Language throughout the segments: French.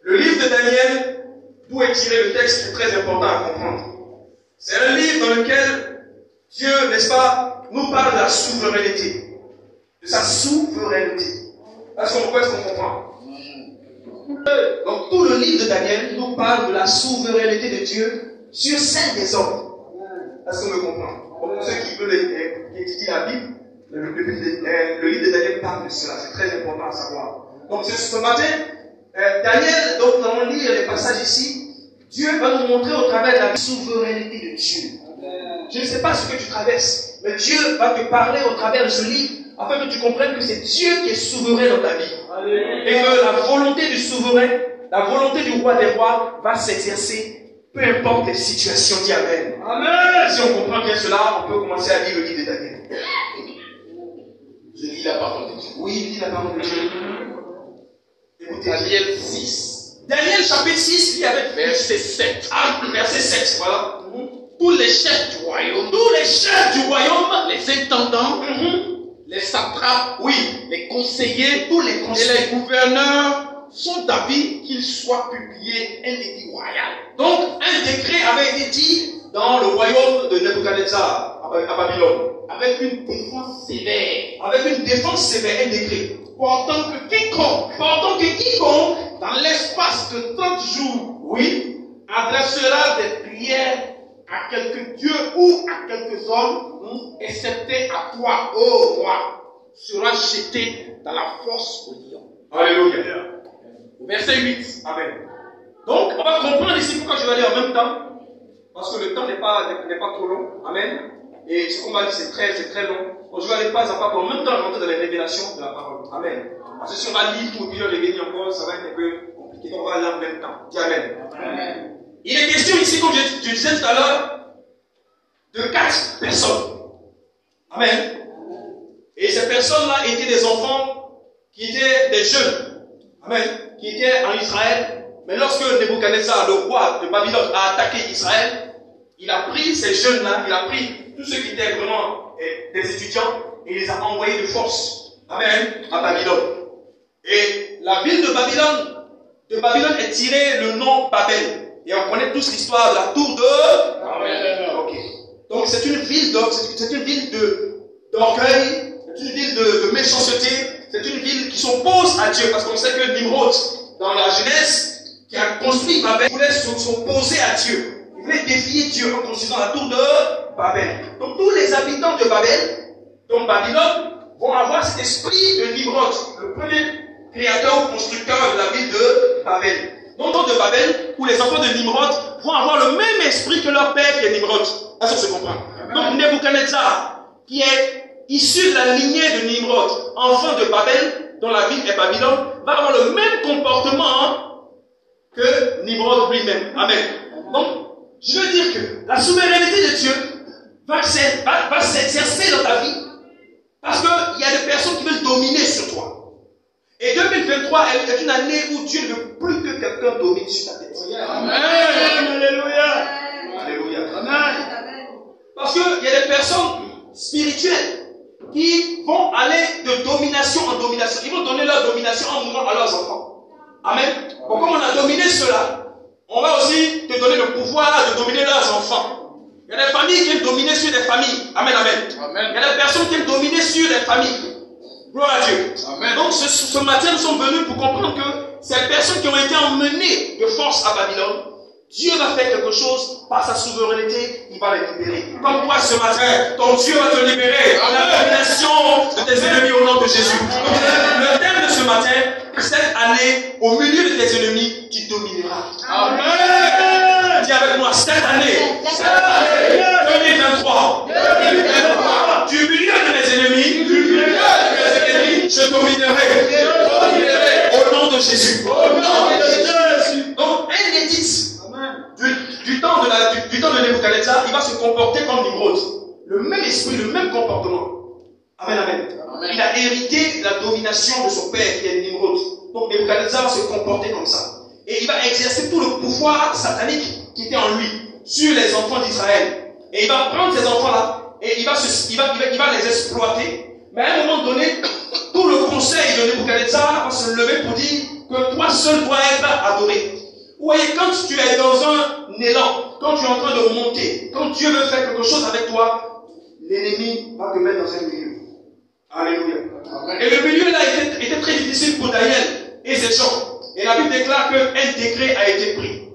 Le livre de Daniel, d'où est tiré le texte, est très important à comprendre. C'est un livre dans lequel Dieu, n'est-ce pas, nous parle de la souveraineté. De sa souveraineté. Est-ce qu'on comprend? Donc tout le livre de Daniel nous parle de la souveraineté de Dieu sur celle des hommes. Est-ce qu'on me comprend? Pour ceux qui veulent étudier la Bible, le livre de Daniel parle de cela. C'est très important à savoir. Donc ce matin, Daniel, donc nous allons lire les passages ici. Dieu va nous montrer au travers de la souveraineté de Dieu. Je ne sais pas ce que tu traverses, mais Dieu va te parler au travers de ce livre afin que tu comprennes que c'est Dieu qui est souverain dans ta vie. Et que la volonté du souverain, la volonté du roi des rois va s'exercer, peu importe les situations. Dis Amen. Amen. Si on comprend bien cela, on peut commencer à lire le livre de Daniel. Je lis la parole de Dieu. Oui, lis la parole de Dieu. Écoutez. Daniel 6. Daniel chapitre 6, lit avec verset 7. Ah, verset 7, voilà. Tous les chefs du royaume, les intendants, les satrapes, oui, les conseillers, tous les conseillers et les gouverneurs sont d'avis qu'il soit publié un édit royal. Donc, un décret avait été dit dans le royaume de Nebuchadnezzar, à Babylone. Avec une défense sévère. Avec une défense sévère, un décret. Portant que quiconque, dans l'espace de 30 jours, oui, adressera des prières à quelques dieux ou à quelques hommes, excepté à toi, ô roi, sera jeté dans la fosse au lion. Alléluia. Verset 8. Amen. Donc, on va comprendre ici pourquoi je vais aller en même temps. Parce que le temps n'est pas trop long. Amen. Et ce qu'on va dire, c'est très long. Donc, je vais aller pas à pas, en même temps rentrer dans les révélations de la parole. Amen. Parce que si on va lire tout et puis on revenir encore, ça va être un peu compliqué. Donc, on va aller en même temps. Dis Amen. Amen. Il est question ici, comme je disais tout à l'heure, de 4 personnes. Amen. Et ces personnes-là étaient des enfants qui étaient des jeunes. Amen. Qui étaient en Israël. Mais lorsque Nebuchadnezzar, le roi de Babylone, a attaqué Israël, il a pris ces jeunes-là, il a pris tous ceux qui étaient vraiment des étudiants et il les a envoyés de force. Amen. À Babylone. Et la ville de Babylone est tiré le nom Babel. Et on connaît tous l'histoire de la tour de Babel. Ok. Donc c'est une ville d'orgueil, c'est une ville de méchanceté, c'est une ville qui s'oppose à Dieu. Parce qu'on sait que Nimrod, dans la Genèse, qui a construit Babel, voulait s'opposer à Dieu. Il voulait défier Dieu en construisant la tour de Babel. Donc tous les habitants de Babel, donc Babylone, vont avoir cet esprit de Nimrod, le premier créateur ou constructeur de la ville de Babel. Donc de Babel, où les enfants de Nimrod vont avoir le même esprit que leur père qui est Nimrod. Est-ce que se comprend? Donc Nebuchadnezzar, qui est issu de la lignée de Nimrod, enfant de Babel, dont la ville est Babylone, va avoir le même comportement que Nimrod lui-même. Amen. Donc, je veux dire que la souveraineté de Dieu va s'exercer dans ta vie parce qu'il y a des personnes qui veulent dominer sur toi. Et 2023 est une année où Dieu ne veut plus que quelqu'un domine sur ta tête. Amen. Alléluia. Alléluia. Amen. Parce qu'il y a des personnes spirituelles qui vont aller de domination en domination. Ils vont donner leur domination en mourant à leurs enfants. Amen. Bon, comme on a dominé cela, on va aussi te donner le pouvoir de dominer leurs enfants. Il y a des familles qui aiment dominer sur des familles. Amen, amen. Amen. Il y a des personnes qui aiment dominer sur des familles. Gloire à Dieu. Amen. Donc ce matin, nous sommes venus pour comprendre que ces personnes qui ont été emmenées de force à Babylone, Dieu va faire quelque chose par sa souveraineté, il va les libérer. Comme toi ce matin, ton Dieu va te libérer de la domination de tes ennemis au nom de Jésus. Donc, le thème de ce matin, cette année, au milieu de tes ennemis, tu domineras. Amen. Dis avec moi, cette année 2023, du milieu de mes ennemis, je dominerai. Au nom de Jésus. Donc, un édite du temps de Nebuchadnezzar, il va se comporter comme Nimrod. Le même esprit, le même comportement. Amen, amen. Amen. Il a hérité de la domination de son père qui est Nimrod. Donc Nebuchadnezzar va se comporter comme ça. Et il va exercer tout le pouvoir satanique qui était en lui sur les enfants d'Israël. Et il va prendre ces enfants-là et il va les exploiter. Mais à un moment donné, tout le conseil de Nebuchadnezzar va se lever pour dire que toi seul dois être adoré. Vous voyez, quand tu es dans un élan, quand tu es en train de monter, quand Dieu veut faire quelque chose avec toi, l'ennemi va te mettre dans un milieu. Alléluia. Et le milieu là était très difficile pour Daniel et ses gens. Et la Bible déclare qu'un décret a été pris.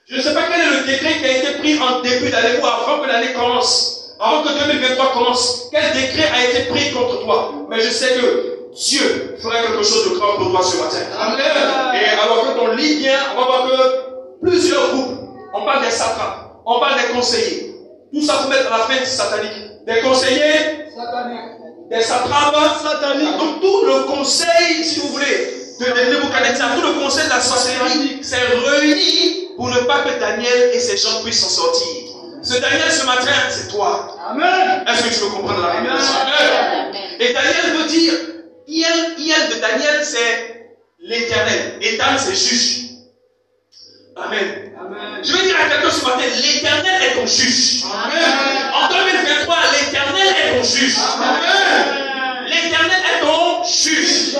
Je ne sais pas quel est le décret qui a été pris en début d'année ou avant que l'année commence, avant que 2023 commence. Quel décret a été pris contre toi? Mais je sais que Dieu fera quelque chose de grand pour toi ce matin. Amen. Et alors que on lit bien, on va voir que plusieurs groupes, on parle des satrapes, on parle des conseillers. Tout ça pour mettre à la fin satanique. Des conseillers sataniques. Des satrapes sataniques. Donc tout le conseil, si vous voulez, de Nebuchadnezzar, tout le conseil de la sorcellerie s'est réuni pour ne pas que Daniel et ses gens puissent s'en sortir. Ce Daniel ce matin, c'est toi. Amen. Est-ce que tu veux comprendre la révélation? Amen. Et Daniel veut dire, IL de Daniel, c'est l'éternel. Éternel, c'est juge. Amen. Amen. Je veux dire à quelqu'un ce matin, l'éternel est ton juge. Amen. En 2023, l'éternel est ton juge. Amen. L'éternel est ton juge.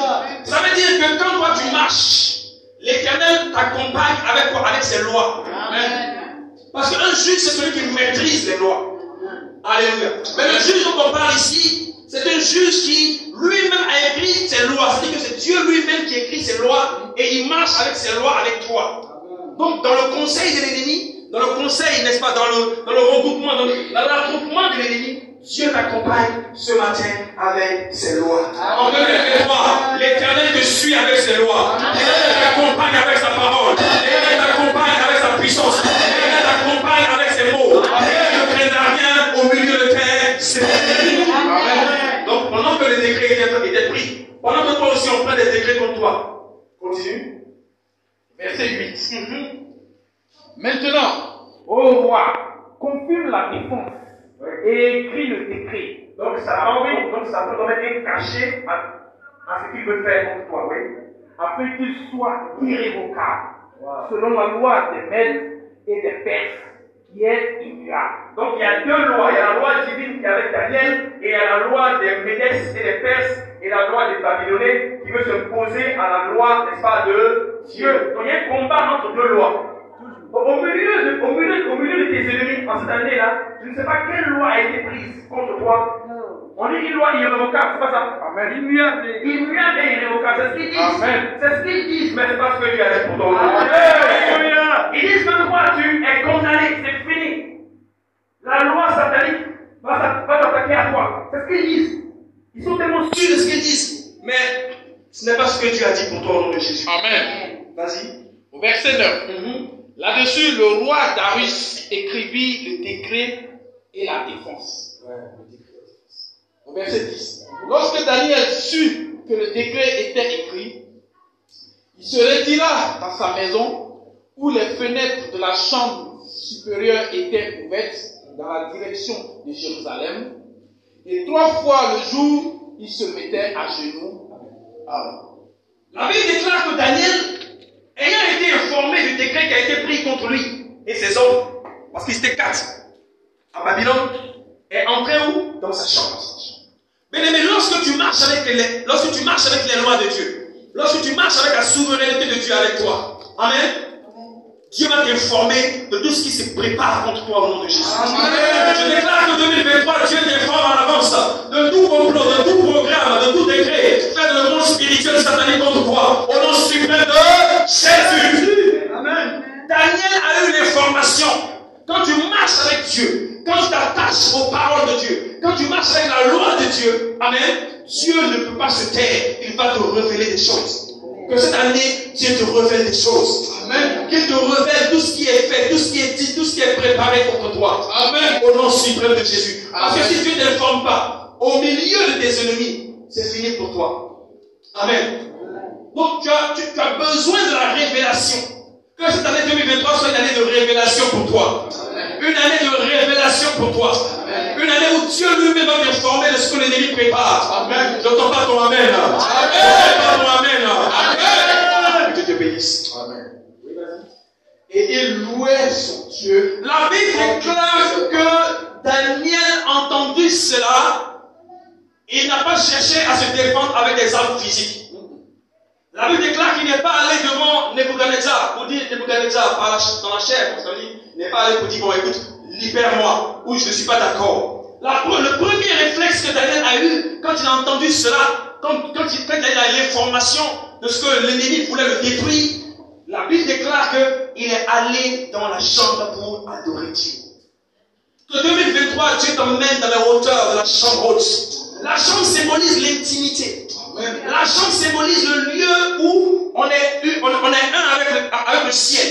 Ça veut dire que quand toi tu marches, l'éternel t'accompagne avec quoi? Avec ses lois. Amen. Parce qu'un juge, c'est celui qui maîtrise les lois. Alléluia. Mais le juge dont on parle ici, c'est un juge qui lui-même a écrit ses lois. C'est-à-dire que c'est Dieu lui-même qui écrit ses lois et il marche avec ses lois avec toi. Donc, dans le conseil de l'ennemi, dans le conseil, n'est-ce pas, dans le regroupement, dans l'attroupement de l'ennemi, Dieu t'accompagne ce matin avec ses lois. En 2023, l'éternel te suit avec ses lois. L'éternel t'accompagne avec sa parole. L'éternel t'accompagne avec sa puissance. L'éternel t'accompagne avec ses mots. L'éternel ne craindra rien au milieu de tes séries. Donc, pendant que les décrets étaient pris, pendant que toi aussi on prend des décrets contre toi, continue. Verset 8. Maintenant, ô roi, confirme la défense et écris le décret. Donc ça peut donner un cachet à ce qu'il veut faire contre toi, oui. Afin qu'il soit irrévocable, selon la loi des Mèdes et des Perses, qui est immuable. Donc il y a deux lois. Il y a la loi divine qui est avec Daniel, et il y a la loi des Médès et des Perses, et la loi des Babyloniens qui veut se poser à la loi, n'est-ce pas, de Dieu. Donc il y a un combat entre deux lois. Au milieu de tes ennemis, en cette année-là, je ne sais pas quelle loi a été prise contre toi. On dit une loi irrévocable, c'est pas ça? Amen. Immuable et irrévocable, c'est ce qu'ils disent. Amen. C'est ce qu'ils disent, mais c'est pas ce que Dieu a fait pour toi. Alléluia. Ils disent que toi, tu es condamné, c'est fini. La loi satanique va t'attaquer à toi. C'est ce qu'ils disent. Ils sont tellement sûrs de ce qu'ils disent. Mais ce n'est pas ce que Dieu a dit pour toi au nom de Jésus. Amen. Vas-y. Au verset 9. Là-dessus, le roi Darius écrivit le décret et la défense. Au verset 10. Lorsque Daniel sut que le décret était écrit, il se retira dans sa maison où les fenêtres de la chambre supérieure étaient ouvertes dans la direction de Jérusalem. Et 3 fois le jour, il se mettait à genoux. La Bible déclare que Daniel, ayant été informé du décret qui a été pris contre lui et ses hommes, parce qu'ils étaient 4 à Babylone, est entré où? Dans sa chambre. Mais lorsque tu marches avec les lois de Dieu, lorsque tu marches avec la souveraineté de Dieu avec toi, amen, Dieu va t'informer de tout ce qui se prépare contre toi au nom de Jésus. Amen. Je déclare que 2023, Dieu t'informe en avance de tout complot, de tout programme, de tout décret fait dans le monde spirituel satanique contre toi, au nom suprême de Jésus. Amen. Daniel a eu l'information. Quand tu marches avec Dieu, quand tu t'attaches aux paroles de Dieu, quand tu marches avec la loi de Dieu, amen, Dieu ne peut pas se taire, il va te révéler des choses. Que cette année, Dieu te révèle des choses. Amen. Qu'il te révèle tout ce qui est fait, tout ce qui est dit, tout ce qui est préparé contre toi. Amen. Au nom suprême de Jésus. Parce que si Dieu ne t'informe pas, au milieu de tes ennemis, c'est fini pour toi. Amen. Donc tu as besoin de la révélation. Que cette année 2023 soit une année de révélation pour toi. Amen. Une année de révélation pour toi. Amen. Une année où Dieu lui-même va t'informer de ce que l'ennemi prépare. Amen. J'entends pas ton amen. Amen. Pas ton amen. Amen. Que Dieu te bénisse. Amen. Et il louait son Dieu. La Bible déclare que Daniel entendu cela, il n'a pas cherché à se défendre avec des armes physiques. La Bible déclare qu'il n'est pas allé devant Nebuchadnezzar pour dire Nebuchadnezzar dans la chair, parce qu'il n'est pas allé pour dire bon écoute, libère-moi, ou je ne suis pas d'accord. Le premier réflexe que Daniel a eu quand il a entendu cela, quand il a l'information de ce que l'ennemi voulait le détruire, la Bible déclare qu'il est allé dans la chambre pour adorer Dieu. Que 2023, Dieu t'emmène dans les hauteurs de la chambre haute. La chambre symbolise l'intimité. La chambre symbolise le lieu où on est un avec le ciel.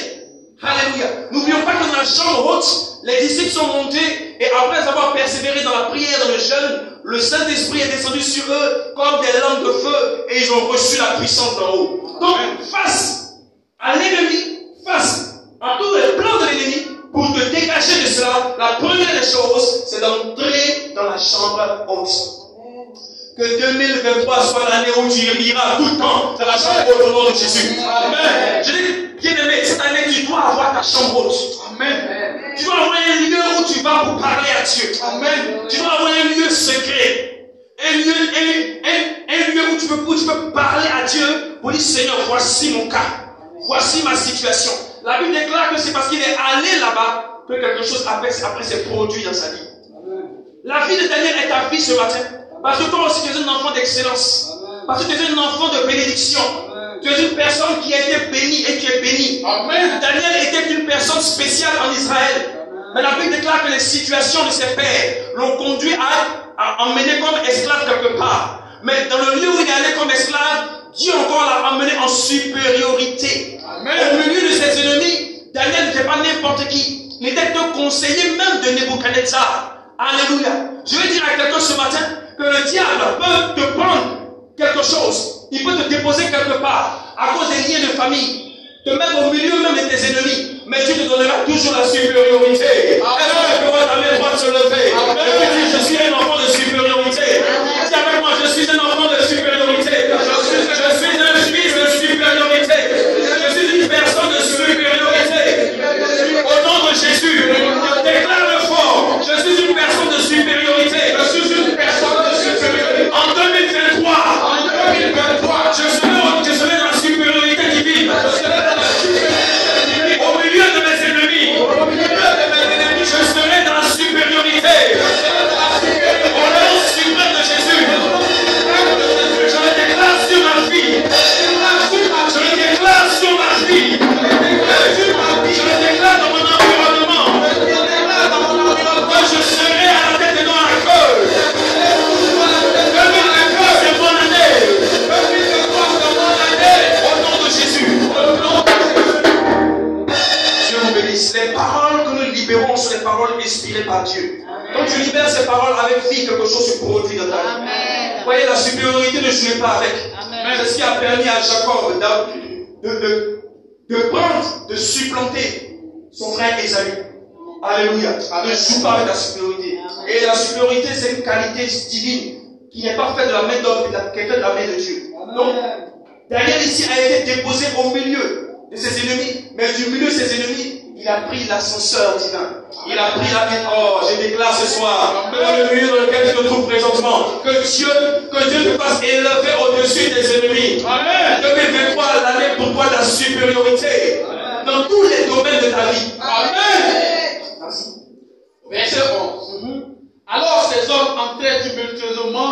Alléluia. N'oublions pas que dans la chambre haute, les disciples sont montés et après avoir persévéré dans la prière, dans le jeûne, le Saint-Esprit est descendu sur eux comme des langues de feu et ils ont reçu la puissance d'en haut. Donc, face à l'ennemi, face à tous les plans de l'ennemi, pour te dégager de cela, la première des choses, c'est d'entrer dans la chambre haute. Que 2023 soit l'année où tu iras tout le temps dans la chambre haute au nom de Jésus. Amen. Je dis, bien aimé, cette année, tu dois avoir ta chambre haute. Amen. Tu dois avoir un lieu où tu vas pour parler à Dieu. Amen. Tu dois avoir un lieu secret. Un lieu où tu peux parler à Dieu pour dire, Seigneur, voici mon cas. Voici ma situation. La Bible déclare que c'est parce qu'il est allé là-bas que quelque chose après s'est produit dans sa vie. La vie de Daniel est ta vie ce matin. Parce que toi aussi tu es un enfant d'excellence. Parce que tu es un enfant de bénédiction. Tu es une personne qui a été bénie et qui est bénie. Amen. Daniel était une personne spéciale en Israël. Mais la Bible déclare que les situations de ses pères l'ont conduit à emmener comme esclave quelque part. Mais dans le lieu où il est allé comme esclave, Dieu encore l'a emmené en supériorité. Amen. Au milieu de ses ennemis, Daniel n'était pas n'importe qui. Il était un conseiller même de Nebuchadnezzar. Alléluia. Je vais dire à quelqu'un ce matin que le diable peut te prendre quelque chose. Il peut te déposer quelque part à cause des liens de famille. Te mettre au milieu même de tes ennemis. Mais Dieu te donnera toujours la supériorité. Est-ce que tu peux voir ta main droite se lever? Je suis un enfant de supériorité. Dis avec moi, je suis un enfant de supériorité. Je suis un fils de supériorité. Je suis une personne de supériorité. Au nom de Jésus, déclare-le fort. Je suis une personne de supériorité. Je suis une personne de supériorité. En 2023, je serai dans la supériorité divine. Au milieu de mes ennemis, je serai dans la supériorité. Au nom suprême de Jésus, je le déclare sur ma vie. Je le déclare sur ma vie. Je le déclare dans mon environnement. Que je serai à la tête et non à la queue. 2024, c'est mon année. Au nom de Jésus. Dieu vous bénisse. Les paroles que nous libérons sont les paroles inspirées par Dieu. Quand tu libères ces paroles avec vie, quelque chose se produit dans ta vie. Vous voyez, la supériorité ne jouez pas avec. C'est ce qui a permis à Jacob de prendre, de supplanter son frère Ésaü. Alléluia. Ne joue pas avec la supériorité. Et la supériorité, c'est une qualité divine qui n'est pas faite de la main d'homme, qui est faite de la main de Dieu. Donc, Daniel ici a été déposé au milieu de ses ennemis, mais du milieu de ses ennemis, il a pris l'ascenseur divin. Il a pris la vie. Oh, je déclare ce soir, dans le milieu dans lequel tu te trouves présentement, que Dieu te fasse élever au-dessus des ennemis. Amen. 2023, l'année pour toi de la supériorité. Dans tous les domaines de ta vie. Amen. Merci. Verset 11. Alors ces hommes entraient tumultueusement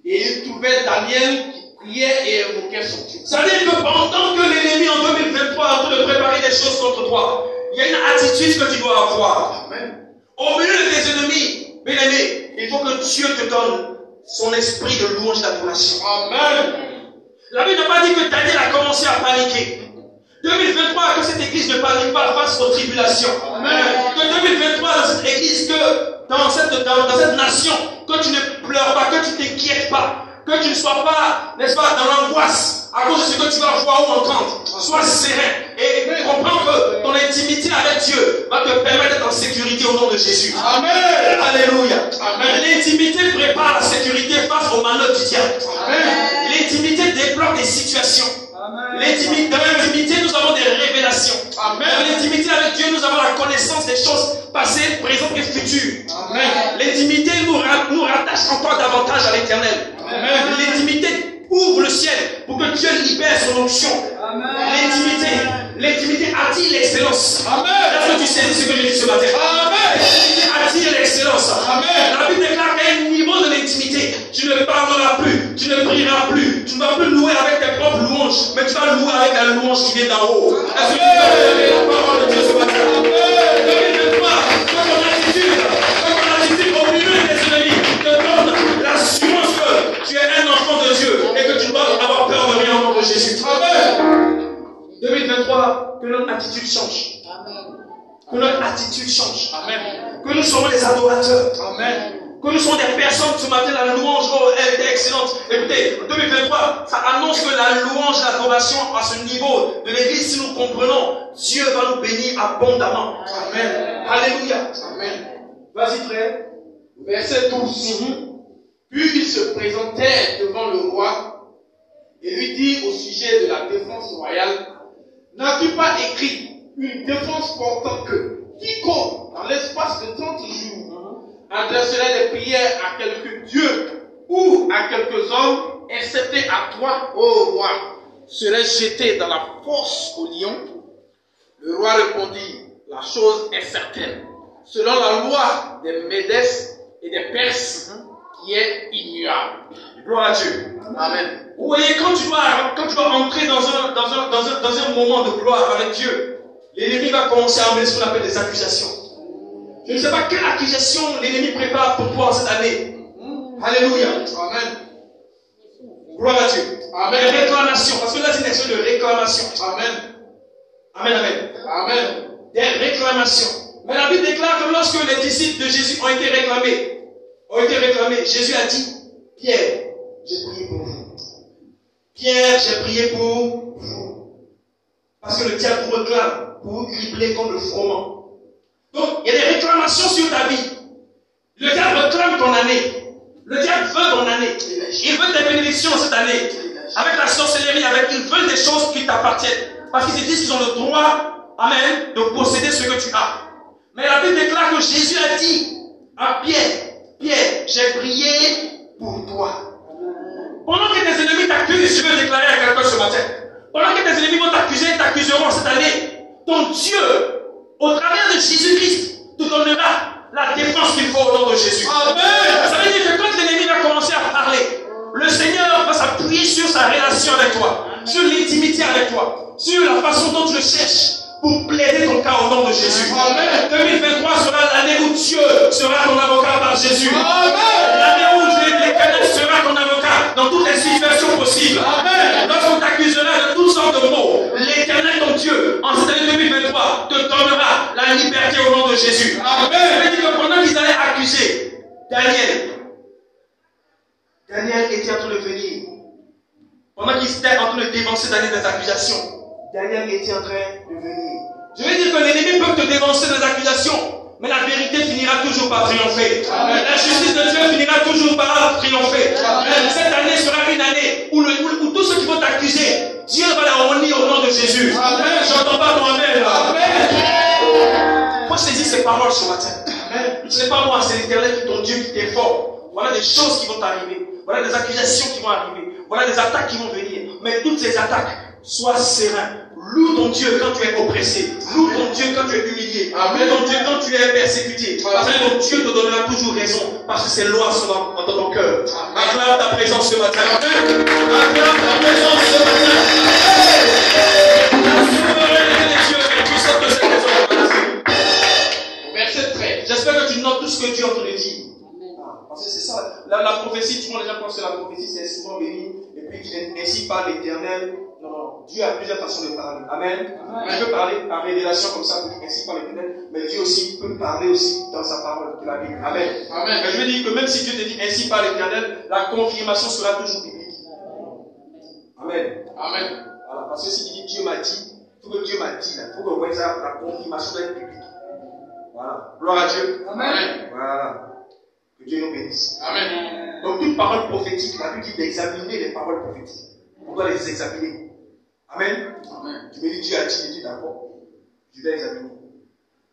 et ils trouvaient Daniel qui priait et invoquait son Dieu. Ça veut dire que pendant que l'ennemi en 2023 est en train de préparer des choses contre toi, il y a une attitude que tu dois avoir. Amen. Au milieu de tes ennemis, bien aimé, il faut que Dieu te donne son esprit de louange et d'adoration. Amen. La Bible n'a pas dit que Daniel a commencé à paniquer. 2023, que cette église ne panique pas face aux tribulations. Amen. Que 2023, dans cette église, que dans cette nation, que tu ne pleures pas, que tu ne t'inquiètes pas, que tu ne sois pas, n'est-ce pas, dans l'angoisse à cause de ce que tu vas voir ou entendre. Sois serein et comprends que ton intimité avec Dieu va te permettre d'être en sécurité au nom de Jésus. Amen. Alléluia. Amen. L'intimité prépare la sécurité face aux manœuvres du diable. Amen. L'intimité débloque des situations. Dans l'intimité, nous avons des révélations. Amen. Dans l'intimité avec Dieu, nous avons la connaissance des choses passées, présentes et futures. Amen. L'intimité nous rattache encore davantage à l'éternel. L'intimité Ouvre le ciel pour que Dieu libère son onction. L'intimité attire l'excellence. Est-ce que tu saisis ce que je dis ce matin? L'intimité attire l'excellence. La Bible déclare qu'à un niveau de l'intimité, tu ne parleras plus, tu ne prieras plus, tu ne vas plus louer avec tes propres louanges, mais tu vas louer avec la louange qui vient d'en haut. Est-ce que tu peux la parole de Dieu ce matin? 2023, que ton attitude au milieu des ennemis te donne l'assurance que tu es un enfant de Dieu et que tu dois avoir peur de rien au nom de Jésus. 2023, que notre attitude change. Que notre attitude change. Que nous soyons les adorateurs. Que nous soyons des personnes ce matin, la louange, elle était excellente. Écoutez, en 2023, ça annonce que la louange, l'adoration à ce niveau de l'église, si nous comprenons, Dieu va nous bénir abondamment. Alléluia. Vas-y frère. Verset 12. Puis il se présentait devant le roi et lui dit au sujet de la défense royale, n'as-tu pas écrit une défense portant que quiconque, dans l'espace de 30 jours, adresserait des prières à quelque Dieu ou à quelques hommes, excepté à toi, ô roi, serait jeté dans la fosse au lion? Le roi répondit, la chose est certaine, selon la loi des Médès et des Perses, qui est immuable. Gloire à Dieu. Amen. Vous voyez, quand tu dois entrer dans un moment de gloire avec Dieu, l'ennemi va commencer à amener ce qu'on appelle des accusations. Je ne sais pas quelle accusation l'ennemi prépare pour toi cette année. Alléluia. Amen. Gloire à Dieu. Amen. Des réclamations, parce que là c'est une action de réclamation. Amen. Amen, amen. Amen. Des réclamations. Mais la Bible déclare que lorsque les disciples de Jésus ont été réclamés, Jésus a dit, Pierre, j'ai prié pour vous. Pierre, j'ai prié pour vous. Parce que le diable vous réclame pour vous cribler comme le froment. Donc, il y a des réclamations sur ta vie. Le diable réclame ton année. Le diable veut ton année. Il veut des bénédictions cette année. Avec la sorcellerie, il veut des choses qui t'appartiennent. Parce qu'ils se disent qu'ils ont le droit, amen, de posséder ce que tu as. Mais la Bible déclare que Jésus a dit à Pierre, j'ai prié pour toi. Pendant que tes ennemis t'accusent, je veux déclarer à quelqu'un ce matin. Pendant que tes ennemis vont t'accuser, t'accuseront cette année. Ton Dieu, au travers de Jésus-Christ, te donnera la défense qu'il faut au nom de Jésus. Amen. Ça veut dire que quand l'ennemi va commencer à parler, le Seigneur va s'appuyer sur sa relation avec toi, sur l'intimité avec toi, sur la façon dont tu le cherches pour plaider ton cas au nom de Jésus. Amen. 2023 sera l'année où Dieu sera ton avocat par Jésus. Amen. L'année où l'Éternel sera ton avocat dans toutes les situations possibles. Amen. Lorsqu'on t'accusera de toutes sortes de mots, l'Éternel ton Dieu, en cette année 2023, te donnera la liberté au nom de Jésus. Amen. Ça veut dire que pendant qu'ils allaient accuser Daniel était en train de venir. Pendant qu'il était en train de dévancer Daniel des accusations, Daniel était en train de venir. Je veux dire que l'ennemi peut te dévancer des accusations, mais la vérité finira toujours par triompher. Amen. La justice de Dieu finira toujours par triompher. Amen. Cette année sera une année où tous ceux qui vont t'accuser, Dieu va les honner au nom de Jésus. Amen. J'entends pas ton amen. Amen. Faut saisir ces paroles ce matin. Amen. Ce n'est pas moi, c'est l'Éternel qui ton Dieu qui t'est fort. Voilà des choses qui vont t'arriver. Voilà des accusations qui vont arriver. Voilà des attaques qui vont venir. Mais toutes ces attaques, sois serein. Loue ton Dieu quand tu es oppressé. Loue ton Dieu quand tu es humilié. Loue ton Dieu quand tu es persécuté. Parce que ton Dieu te donnera toujours raison. Parce que ses lois sont dans ton cœur. Acclame ta présence ce matin. Acclame ta présence ce matin. La souveraineté de Dieu est puissante de cette maison. Verset 13. J'espère que tu notes tout ce que Dieu a te dit. Parce que c'est ça. La prophétie, tout le monde déjà pense que la prophétie c'est souvent béni. Et puis ainsi par l'Éternel. Non, Dieu a plusieurs façons de parler. Amen. Il peut parler par révélation comme ça, ainsi par l'Éternel, mais Dieu aussi peut parler aussi dans sa parole de la Bible. Amen. Amen. Mais je veux dire que même si Dieu te dit ainsi par l'Éternel, la confirmation sera toujours biblique. Amen. Amen. Voilà, parce que si tu dis Dieu m'a dit, il faut que Dieu m'a dit, il faut que vous voyez ça, la confirmation doit être biblique. Voilà. Gloire à Dieu. Amen. Voilà. Que Dieu nous bénisse. Amen. Donc toute parole prophétique, la Bible dit d'examiner les paroles prophétiques. On doit les examiner. Amen. Amen. Tu me dis, Dieu a dit, je dis d'accord. Je vais examiner.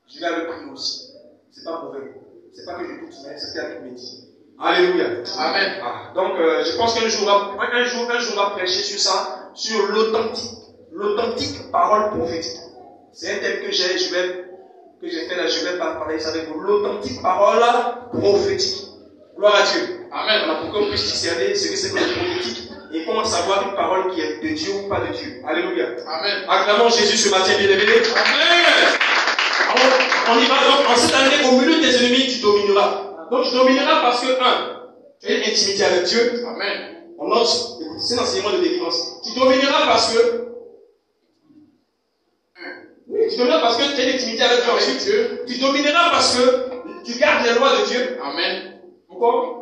Je vais le prier aussi. C'est pas mauvais. C'est pas que je doute, mais c'est ce que la Bible me dit. Alléluia. Amen. Donc, je pense qu'un jour, on va prêcher sur ça, sur l'authentique parole prophétique. C'est un thème que j'ai fait là, je vais parler ça avec vous. L'authentique parole prophétique. Gloire à Dieu. Amen. Voilà, pour qu'on puisse discerner ce que c'est que le prophétique et comment savoir une parole qui est de Dieu ou pas de Dieu. Alléluia. Amen. Acclamons Jésus ce matin, bien-aimé. Amen. Alors, on y va donc. En cette année, au milieu des ennemis, tu domineras. Donc, tu domineras parce que, tu as une intimité avec Dieu. Amen. On note, écoutez, c'est l'enseignement de délivrance. Tu domineras parce que, tu domineras parce que tu as une intimité avec Dieu. Ensuite, tu domineras parce que tu gardes les lois de Dieu. Amen. Pourquoi?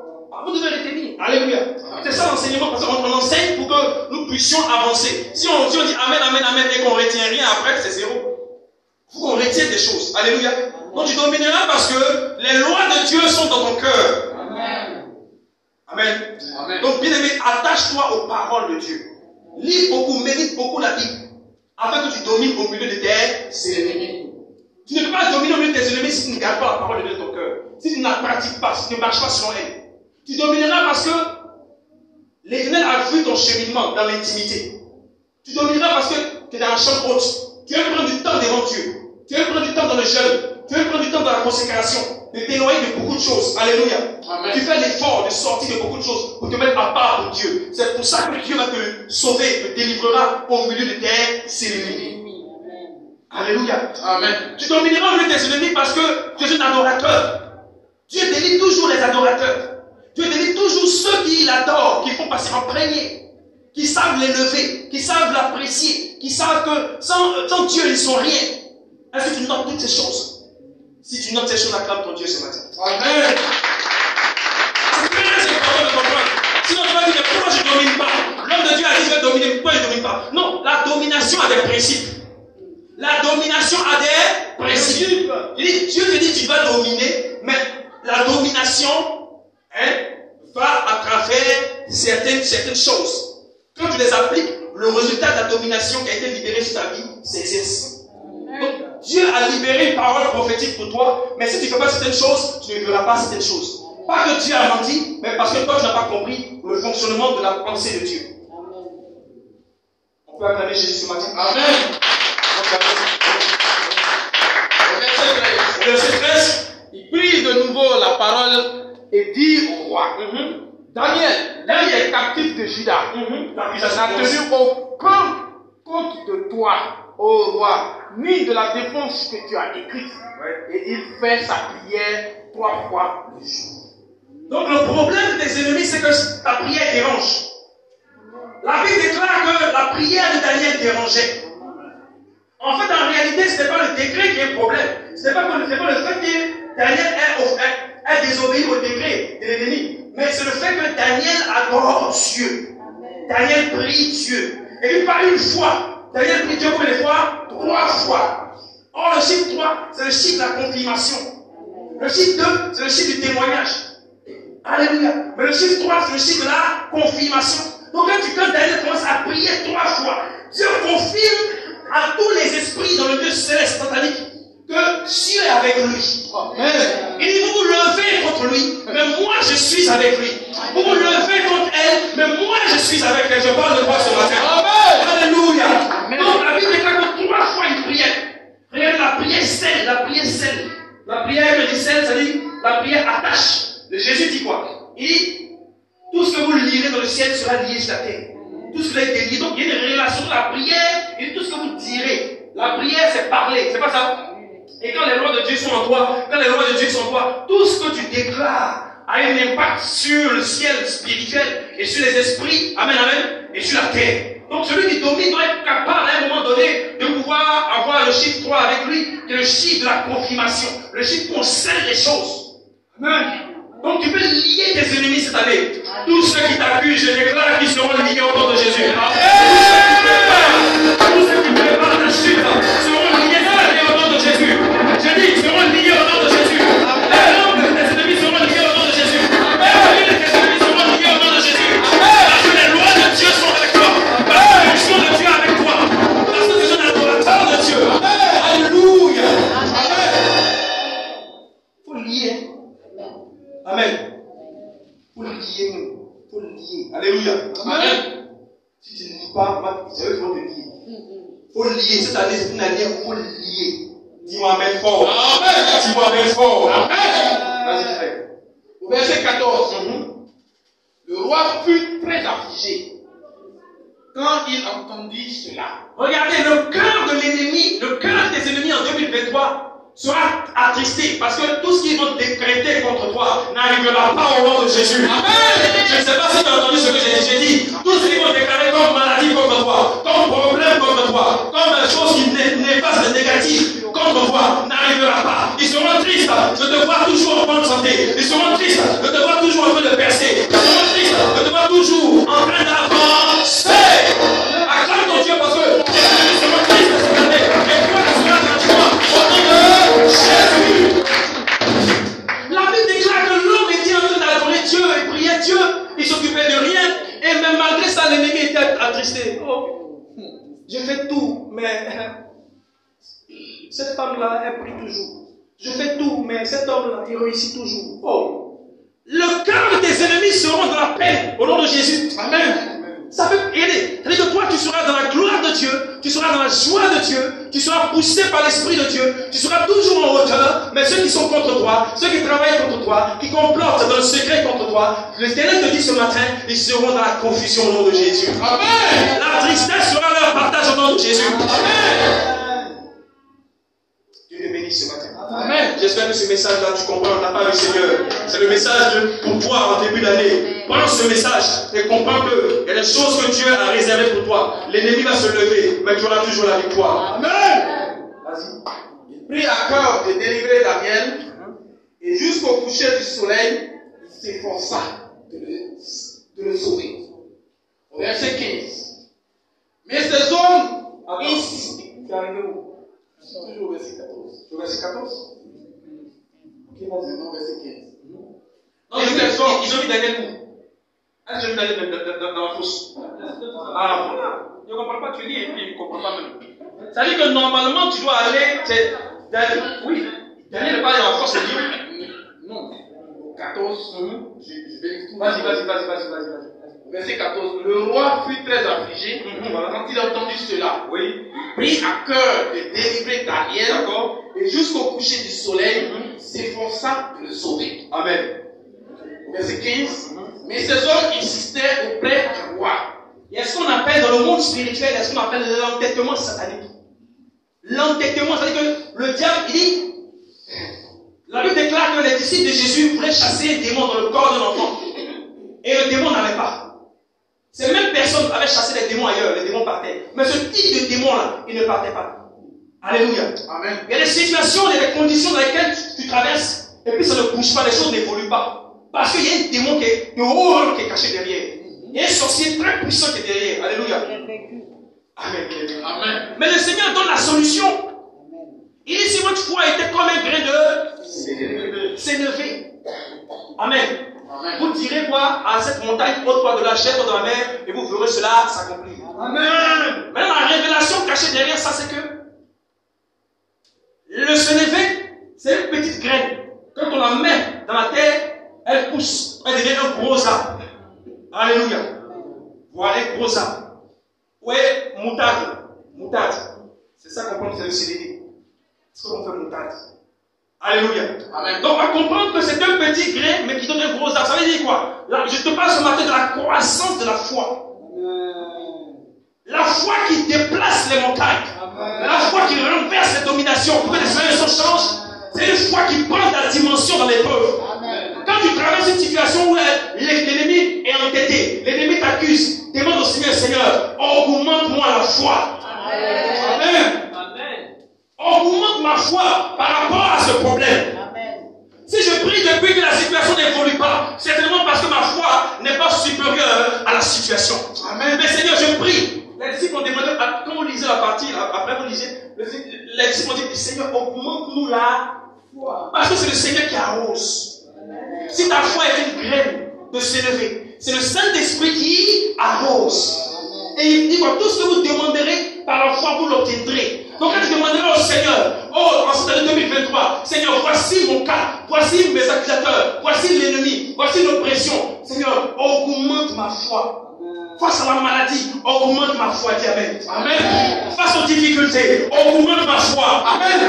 Vous devez les tenir. Alléluia. C'est ça l'enseignement, parce qu'on enseigne pour que nous puissions avancer. Si on dit Amen, Amen, Amen et qu'on ne retient rien après, c'est zéro. Il faut qu'on retienne des choses. Alléluia. Donc tu domineras parce que les lois de Dieu sont dans ton cœur. Amen. Amen. Amen. Donc bien aimé, attache-toi aux paroles de Dieu. Lis beaucoup, médite beaucoup la Bible, afin que tu domines au milieu de tes ennemis. Tu ne peux pas dominer au milieu de tes ennemis si tu ne gardes pas la parole de Dieu dans ton cœur. Si tu ne la pratiques pas, si tu ne marches pas selon elle. Tu domineras parce que l'Éternel a vu ton cheminement dans l'intimité. Tu domineras parce que tu es dans la chambre haute. Tu veux prendre du temps devant Dieu. Tu veux prendre du temps dans le jeûne. Tu veux prendre du temps dans la consécration. De t'éloigner de beaucoup de choses. Alléluia. Amen. Tu fais l'effort de sortir de beaucoup de choses pour te mettre à part pour Dieu. C'est pour ça que Dieu va te sauver, te délivrera au milieu de tes ennemis. Alléluia. Amen. Tu domineras au milieu de tes ennemis parce que tu es un adorateur. Dieu délivre toujours les adorateurs. Dieu délivre toujours ceux qui l'adorent, qui font passer en premier, qui savent l'élever, qui savent l'apprécier, qui savent que sans Dieu, ils ne sont rien. Est-ce que tu notes toutes ces choses? Si tu notes ces choses, acclame ton Dieu ce matin. Amen. C'est très important de comprendre. Sinon, tu vas dire, pourquoi je ne domine pas? L'homme de Dieu a dit, je vais dominer, pourquoi il ne domine pas? Non, la domination a des principes. La domination a des principes. Dieu te dit, tu vas dominer, mais la domination, va à travers certaines choses. Quand tu les appliques, le résultat de la domination qui a été libérée sur ta vie s'exerce. Donc, Dieu a libéré une parole prophétique pour toi, mais si tu ne fais pas certaines choses, tu ne verras pas certaines choses. Pas que Dieu a menti, mais parce que toi, tu n'as pas compris le fonctionnement de la pensée de Dieu. On peut acclamer Jésus ce matin. Amen. Le verset 13, il prit de nouveau la parole et dit au roi, Daniel, l'un des captifs de Juda, n'a tenu aucun compte de toi, ô roi, ni de la défense que tu as écrite. Et il fait sa prière 3 fois le jour. Donc le problème des ennemis, c'est que ta prière dérange. La Bible déclare que la prière de Daniel dérangeait. En fait, en réalité, ce n'est pas le décret qui est le problème. Ce n'est pas le fait que Daniel ait désobéi au décret de l'ennemi. Mais c'est le fait que Daniel adore Dieu. Daniel prie Dieu. Et puis pas une fois. Daniel prie Dieu combien de fois? 3 fois. Or, le chiffre 3, c'est le chiffre de la confirmation. Le chiffre 2, c'est le chiffre du témoignage. Alléluia. Mais le chiffre 3, c'est le chiffre de la confirmation. Donc quand Daniel commence à prier 3 fois, Dieu confirme à tous les esprits dans le Dieu céleste satanique que Dieu est avec lui. Amen. Il dit, vous vous levez contre lui, mais moi je suis avec lui. Vous vous levez contre elle, mais moi je suis avec elle. Je parle de quoi ce matin? Amen. Alléluia. Amen. Donc la Bible déclare que 3 fois il priait. Regarde la prière scelle, la prière scelle. La prière que dit scelle, ça dit la prière attache. Jésus dit quoi? Il dit, tout ce que vous lirez dans le ciel sera lié sur la terre. Tout ce que vous avez lié. Donc il y a une relation de la prière et tout ce que vous direz. La prière c'est parler, c'est pas ça? Et quand les lois de Dieu sont en toi, tout ce que tu déclares a un impact sur le ciel spirituel et sur les esprits, amen, amen, et sur la terre. Donc celui qui domine doit être capable à un moment donné de pouvoir avoir le chiffre 3 avec lui, qui est le chiffre de la confirmation, le chiffre où on scelle les choses. Amen. Donc tu peux lier tes ennemis cette année. Tous ceux qui t'accusent, je déclare qu'ils seront liés au nom de Jésus. Tous ceux qui préparent la chute seront liés au nom de Jésus. Je dis, ils seront liés au nom de Jésus. Tes ennemis seront liés au nom de Jésus. Tes ennemis seront liés au nom de Jésus. Parce que les lois de Dieu sont avec toi. Parce que les choses de Dieu est avec toi. Parce que tu es un adorateur de Dieu. Alléluia. Il faut lier. Amen. Faut lier nous. Faut lier. Alléluia. Amen. Si tu ne lis pas, c'est eux qui vont te lier. Faut lier. Cette année, c'est une année où il faut lier. Dis-moi Amen fort. Amen. Dis-moi Amen fort. Amen. Vas-y, frère. Au verset 14. Le roi fut très affligé quand il entendit cela. Regardez, le cœur de l'ennemi, le cœur des ennemis en 2023 sera attristé parce que tout ce qu'ils vont décréter contre toi n'arrivera pas au nom de Jésus. Amen. Je ne sais pas si tu as entendu ce que j'ai dit. Tout ce qu'ils vont déclarer comme maladie contre toi, comme problème contre toi, comme chose qui n'est pas négative contre toi, n'arrivera pas. Ils seront tristes de te voir toujours en bonne santé. Ils seront tristes de te voir toujours en train de percer. Ils seront tristes de te voir toujours en train d'avancer. Acclame ton Dieu parce que tes ennemis seront tristes cette année. Et toi, tu seras gratuitement au nom de Jésus. La Bible déclare que l'homme était en train d'adorer Dieu et prier Dieu. Il s'occupait de rien. Et même malgré ça, l'ennemi était attristé. Oh, j'ai fait tout, mais cette femme-là, elle prie toujours. Je fais tout, mais cet homme-là, il réussit toujours. Oh, le cœur de tes ennemis seront dans la paix au nom de Jésus. Amen. Ça peut aider. C'est-à-dire que toi, tu seras dans la gloire de Dieu, tu seras dans la joie de Dieu, tu seras poussé par l'Esprit de Dieu, tu seras toujours en hauteur, mais ceux qui sont contre toi, ceux qui travaillent contre toi, qui complotent dans le secret contre toi, le Ténèbre te dit ce matin, ils seront dans la confusion au nom de Jésus. Amen. La tristesse sera leur partage au nom de Jésus. Amen. Dieu te bénisse ce matin. Amen. J'espère que ce message-là, tu comprends, on n'a pas vu Seigneur. C'est le message pour toi en début d'année. Prends ce message et comprends qu'il y a des choses que Dieu a réservées pour toi. L'ennemi va se lever, mais tu auras toujours la victoire. Amen. Vas-y. Il prit à cœur de délivrer Daniel et jusqu'au coucher du soleil, il s'efforça de le sauver. Au verset 15. Mais ces hommes insistaient. Tu es arrivé où? Toujours au verset 14. Au verset 14? Ok, vas-y. Non, verset 15. Non, ils ont mis Daniel où? Est-ce que j'ai mis Daniel dans la fosse? Ah, voilà. Je ne comprends pas, tu lis et puis il ne comprend pas même. Ça veut dire que normalement, tu dois aller. Oui, Daniel n'est pas allé dans la fosse, c'est Dieu. Non. Au 14. Je vais lire tout. Vas-y. Verset 14. Le roi fut très affligé quand il a entendu cela. Oui. Il prit à cœur de délivrer Daniel. D'accord. Et jusqu'au coucher du soleil, s'efforça de le sauver. Amen. Verset 15. Mais ces hommes insistaient auprès du roi. Il y a ce qu'on appelle dans le monde spirituel, il y a ce qu'on appelle l'entêtement satanique. L'entêtement, c'est-à-dire que le diable, il dit, la Bible déclare que les disciples de Jésus voulaient chasser un démon dans le corps d'un enfant. Et le démon n'avait pas. Ces mêmes personnes avaient chassé les démons ailleurs, les démons partaient. Mais ce type de démon-là, il ne partait pas. Alléluia. Amen. Il y a des situations, il y a des conditions dans lesquelles tu traverses, et puis ça ne bouge pas, les choses n'évoluent pas. Parce qu'il y a un démon qui est caché derrière. Il y a un sorcier très puissant qui est derrière. Alléluia. Amen. Amen. Mais le Seigneur donne la solution. Il dit si votre foi était comme un grain de s'élever. Amen. Amen. Vous direz quoi à cette montagne haute-toi de la chair de la mer et vous verrez cela s'accomplir. Amen. Même la révélation cachée derrière ça, c'est que le s'élever, c'est une petite graine. Quand on la met dans la terre, elle pousse, elle devient un gros arbre. Alléluia. Voilà, un gros arbre. Ouais, moutarde. C'est ça qu'on prend, c'est le CDD. C'est ce qu'on fait moutarde. Alléluia. Amen. Donc on va comprendre que c'est un petit grain, mais qui donne un gros arbre. Ça veut dire quoi? Là, je te parle ce matin de la croissance de la foi. La foi qui déplace les montagnes. La foi qui renverse les dominations pour que les situations changent. C'est une foi qui prend ta dimension dans l'épreuve. Quand tu traverses une situation où l'ennemi est entêté, l'ennemi t'accuse, demande au Seigneur, augmente-moi la foi. Amen. Augmente ma foi par rapport à ce problème. Si je prie depuis que la situation n'évolue pas, c'est certainement parce que ma foi n'est pas supérieure à la situation. Amen. Mais Seigneur, je prie. Les disciples ont demandé, quand vous lisez la partie, après vous lisez, les disciples ont dit, Seigneur, augmente-nous la foi. Parce que c'est le Seigneur qui arrose. Si ta foi est une graine de s'élever, c'est le Saint-Esprit qui arrose. Et il dit, tout ce que vous demanderez par la foi, vous l'obtiendrez. Donc quand tu demanderas au Seigneur, en cette année 2023, Seigneur, voici mon cas, voici mes accusateurs, voici l'ennemi, voici l'oppression. augmente ma foi. Face à la maladie, augmente ma foi, dis Amen. Amen. Face aux difficultés, augmente ma foi. Amen.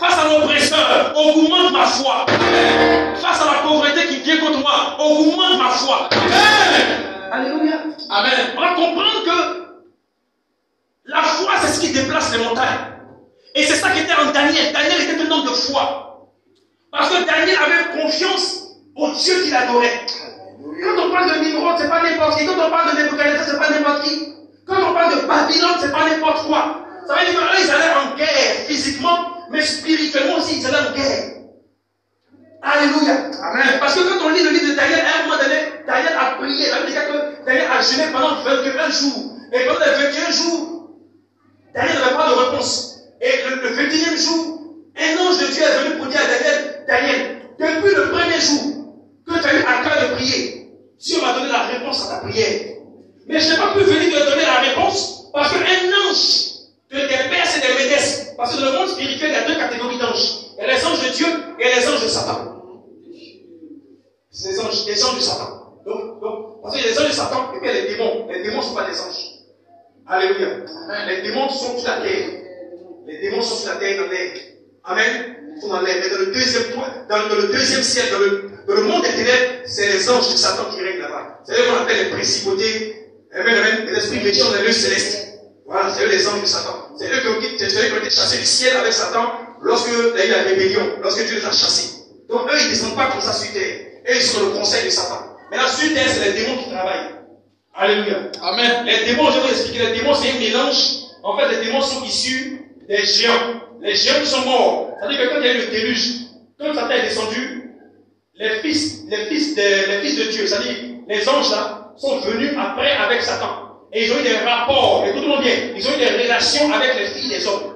Face à l'oppresseur, augmente ma foi. Amen. Face à la pauvreté qui vient contre moi, augmente ma foi. Amen. Alléluia. Amen. On va comprendre que la foi, c'est ce qui déplace les montagnes. Et c'est ça qui était en Daniel. Daniel était un homme de foi. Parce que Daniel avait confiance au Dieu qu'il adorait. Quand on parle de Nimrod, c'est pas n'importe qui. Quand on parle de Nebuchadnezzar, c'est pas n'importe qui. Quand on parle de Babylone, c'est pas n'importe quoi. Ça veut dire qu'eux, ils allaient en guerre physiquement, mais spirituellement aussi, ils allaient en guerre. Alléluia. Amen. Parce que quand on lit le livre de Daniel, à un moment donné, Daniel a prié. Ça veut dire que Daniel a jeûné pendant 21 jours. Et pendant les 21 jours, Daniel n'avait pas de réponse. Et le 21e jour, un ange de Dieu est venu pour dire à Daniel, Daniel, depuis le premier jour que tu as eu à cœur de prier, Dieu m'a donné la réponse à ta prière. Mais je n'ai pas pu venir te donner la réponse parce qu'un ange de tes pères, c'est des médesses. Parce que dans le monde spirituel, il y a deux catégories d'anges. Il y a les anges de Dieu et les anges de Satan. C'est les anges de Satan. Donc, parce qu'il y a les anges de Satan et puis il y a les démons. Les démons ne sont pas des anges. Alléluia. Amen. Les démons sont sur la terre. Les démons sont sur la terre dans l'air. Amen. Ils sont dans l'air. Mais dans le deuxième ciel, dans le monde des ténèbres, c'est les anges de Satan qui règnent là-bas. C'est eux qu'on appelle les principautés. Amen. Les esprits méchants dans les lieux célestes. Voilà, c'est eux les anges de Satan. C'est eux qui ont été chassés du ciel avec Satan lorsque il y a eu la rébellion, lorsque Dieu les a chassés. Donc eux, ils ne descendent pas comme ça sur terre. Eux, ils sont dans le conseil de Satan. Maintenant, sur terre, c'est les démons qui travaillent. Alléluia. Amen. Les démons, je vais vous expliquer, les démons, c'est un mélange. En fait, les démons sont issus des géants. Les géants qui sont morts. C'est-à-dire que quand il y a eu le déluge, quand Satan est descendu, les fils de Dieu, c'est-à-dire les anges là, sont venus après avec Satan. Et ils ont eu des rapports, écoutez-moi bien, ils ont eu des relations avec les filles des hommes.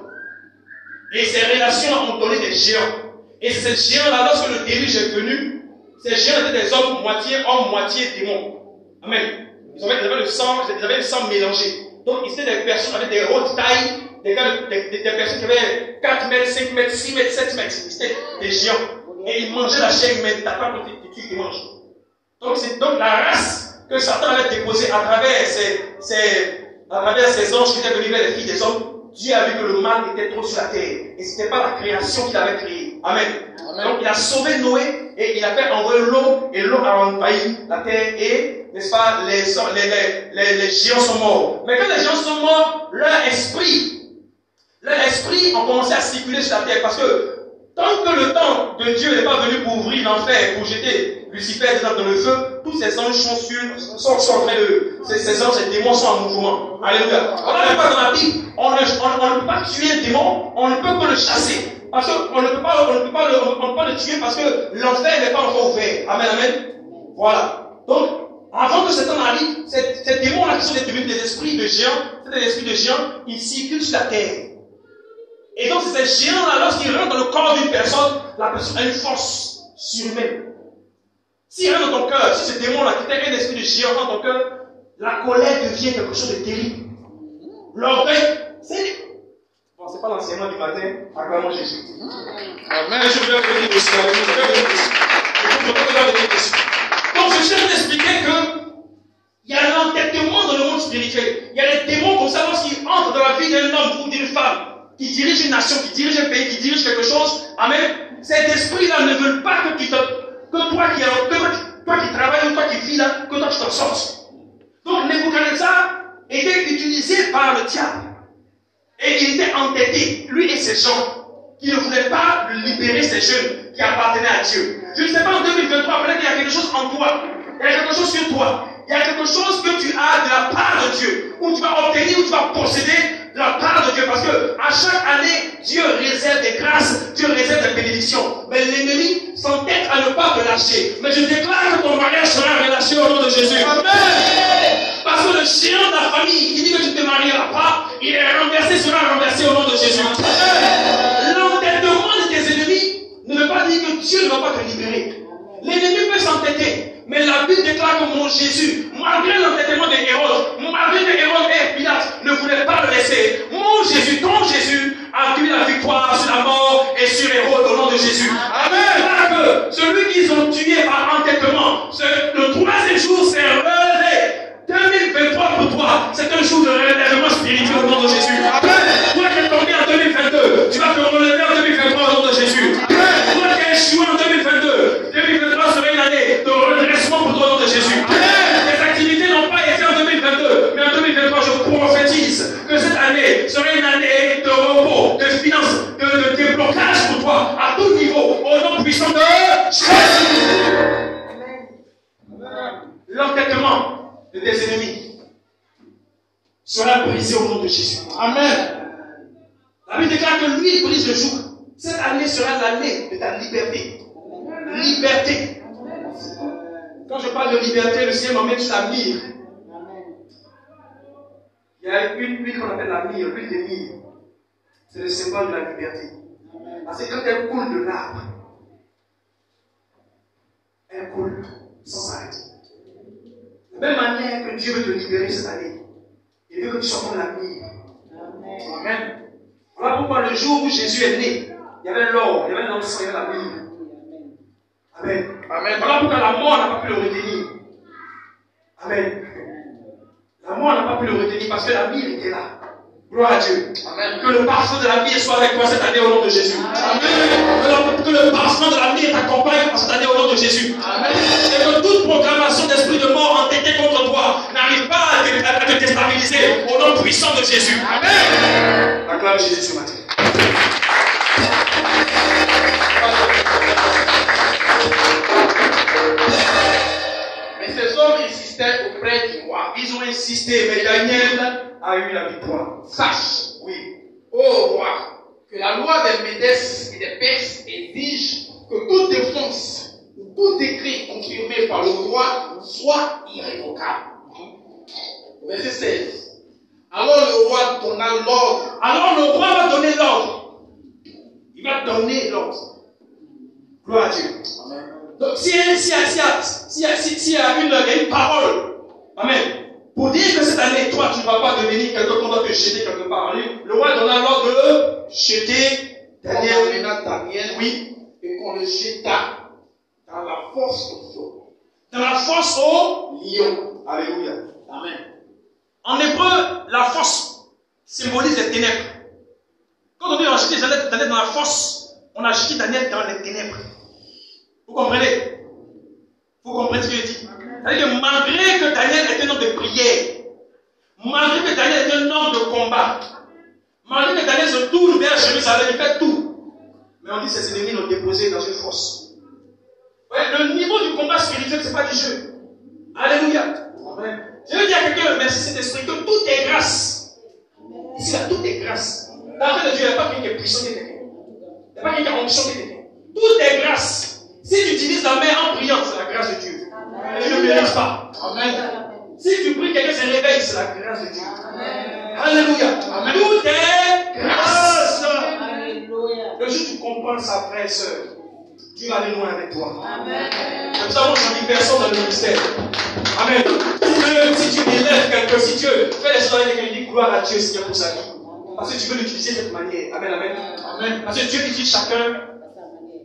Et ces relations ont donné des géants. Et ces géants-là, lorsque le déluge est venu, ces géants étaient des hommes, moitié démons. Amen. Ils avaient le sang mélangé. Donc, ils étaient des personnes avec des hautes tailles, des personnes qui avaient 4 mètres, 5 mètres, 6 mètres, 7 mètres. C'était des géants. Et ils mangeaient la chair humaine. T'as pas compris, tu manges. Donc, c'est donc la race que Satan avait déposée à travers ces anges qui étaient venus vers les filles des hommes. Dieu a vu que le mal était trop sur la terre. Et ce n'était pas la création qu'il avait créée. Amen. Amen. Donc, il a sauvé Noé et il a fait envoyer l'eau et l'eau a envahi la terre et, n'est-ce pas, les géants sont morts. Mais quand les géants sont morts, leur esprit ont commencé à circuler sur la terre parce que tant que le temps de Dieu n'est pas venu pour ouvrir l'enfer, pour jeter Lucifer dans le feu, tous ces anges sont en train de... Ces anges, ces démons sont en mouvement. Alléluia. On n'a pas dans la Bible. On ne peut pas tuer un démon, on ne peut pas le chasser. Parce qu'on ne peut pas le tuer parce que l'enfer n'est pas encore ouvert. Amen, amen. Voilà. Donc, avant que Satan arrive, ces démons-là qui sont devenus des esprits de géants, ils circulent sur la terre. Et donc, ces géants-là, lorsqu'ils rentrent dans le corps d'une personne, la personne a une force surhumaine. S'il rentre dans ton cœur, si ce démon-là, qui était un esprit de géant dans ton cœur, la colère devient quelque chose de terrible. L'orgueil, c'est pas l'enseignement du matin, acclamons Jésus. Amen. Je vais revenir dessus. Donc, je cherche d'expliquer que il y a l'entêtement dans le monde spirituel. Il y a les démons comme ça, lorsqu'ils entrent dans la vie d'un homme ou d'une femme, qui dirige une nation, qui dirige un pays, qui dirige quelque chose, amen. Ces esprits-là ne veulent pas que toi qui travailles ou toi qui vis là, que toi tu t'en sortes. Donc Nebuchadnezzar était utilisé par le diable. Et il était entêté, lui et ses gens, qui ne voulaient pas libérer ces jeunes qui appartenaient à Dieu. Je ne sais pas en 2023, peut-être qu'il y a quelque chose en toi, il y a quelque chose sur toi, il y a quelque chose que tu as de la part de Dieu, où tu vas obtenir, où tu vas posséder de la part de Dieu, parce que à chaque année, Dieu réserve des grâces, Dieu réserve des bénédictions. Mais l'ennemi s'entête à ne pas te lâcher. Mais je déclare que ton mariage sera relâché au nom de Jésus. Amen. Parce que le géant de la famille qui dit que tu ne te marieras pas, il est renversé, sera renversé au nom de Jésus. L'entêtement de tes ennemis ne veut pas dire que Dieu ne va pas te libérer. L'ennemi peut s'entêter, mais la Bible déclare que mon Jésus, malgré l'entêtement des Hérode, malgré que Hérode et Pilate ne voulaient pas le laisser, mon Jésus, ton Jésus, a eu la victoire sur la mort et sur Hérode au nom de Jésus. Amen. Que celui qu'ils ont tué par entêtement, le troisième jour s'est l'entêtement de tes ennemis sera brisé au nom de Jésus. Amen. La Bible déclare que lui, il brise le joug. Cette année sera l'année de ta liberté. Liberté. Quand je parle de liberté, le Seigneur m'emmène sur la myrrhe. Il y a une huile qu'on appelle la myrrhe, l'huile de myrrhe. C'est le symbole de la liberté. Parce que quand elle coule de l'arbre, elle coule sans arrêter. De la même manière que Dieu veut te libérer cette année, il veut que tu sois comme la myrrhe. Amen. Voilà pourquoi le jour où Jésus est né, il y avait l'or, il y avait l'encens, il y avait la myrrhe. Amen. Amen. Voilà pourquoi la mort n'a pas pu le retenir. Amen. La mort n'a pas pu le retenir parce que la myrrhe était là. Gloire à Dieu. Amen. Que le parfum de la myrrhe soit avec toi cette année au nom de Jésus. Amen. Que le parfum de la myrrhe t'accompagne cette année au nom de Jésus. Amen. Et que toute proclamation d'esprit de mort entêté contre toi n'arrive pas à te déstabiliser au nom puissant de Jésus. Amen. Acclame Jésus ce matin. Mais ces hommes insistaient auprès du roi. Ils ont insisté, mais Daniel a eu la victoire. Sache, Oui. ô roi, que la loi des Médès et des Perses exige que toute défense ou tout décret confirmé par le roi soit irrévocable. Verset 16. Alors le roi donna l'ordre. Alors le roi va donner l'ordre. Il va donner l'ordre. Gloire à Dieu. Amen. Donc s'il y a une parole, amen, pour dire que cette année, toi, tu ne vas pas devenir quelqu'un qu'on va te jeter quelque part. Le roi donna l'ordre de jeter Daniel. Oui. Et qu'on le jeta dans la fosse au lion. Dans la fosse au lion. Alléluia. Amen. En hébreu, la fosse symbolise les ténèbres. Quand on dit on a jeté Daniel dans la fosse, on a jeté Daniel dans les ténèbres. Vous comprenez? Vous comprenez ce que je dis? C'est-à-dire que malgré que Daniel est un homme de prière, malgré que Daniel est un homme de combat, malgré que Daniel se tourne vers Jérusalem, il fait tout. Mais on dit que ses ennemis l'ont déposé dans une fosse. Ouais, le niveau du combat spirituel, ce n'est pas du jeu. Alléluia. Amen. Je veux dire à quelqu'un, merci Saint-Esprit, que tout est grâce. Ici, là, tout est grâce. Dans la de Dieu, il n'y a pas quelqu'un qui est puissant, il n'y a pas quelqu'un qui a ambition, tout est grâce. Si tu utilises la main en priant, c'est la grâce de Dieu. Amen. Tu ne mérites pas. Amen. Si tu pries, quelqu'un se réveille, c'est la grâce de Dieu. Amen. Alléluia. Amen. Tout est grâce. Alléluia. Le jour où tu comprends ça, frère et soeur, Dieu va aller loin avec toi. Amen. Nous avons changé personne dans le ministère. Amen. Si tu élèves quelqu'un, si Dieu fait les choses avec quelqu'un, il dit gloire à Dieu, Seigneur, pour sa vie. Parce que tu veux l'utiliser de cette manière. Amen, amen. Amen. Parce que Dieu utilise chacun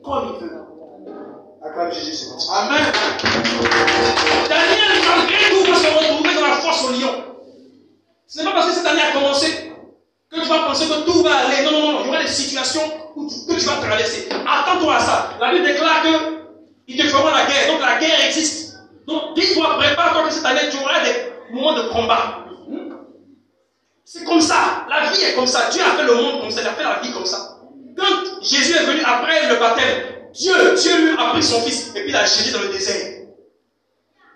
comme il veut. Acclame Jésus, c'est comme ça. Amen. Daniel, malgré tout, va se retrouver dans la fosse au lion. Ce n'est pas parce que cette année a commencé que tu vas penser que tout va aller. Non, non, non. Il y aura des situations que tu vas traverser. Attends-toi à ça. La Bible déclare qu'ils te feront la guerre. Donc la guerre existe. Donc dis-toi, prépare-toi que cette année, tu auras des moments de combat. C'est comme ça. La vie est comme ça. Dieu a fait le monde comme ça. Il a fait la vie comme ça. Quand Jésus est venu après le baptême, Dieu lui a pris son fils et puis il l'a jeté dans le désert.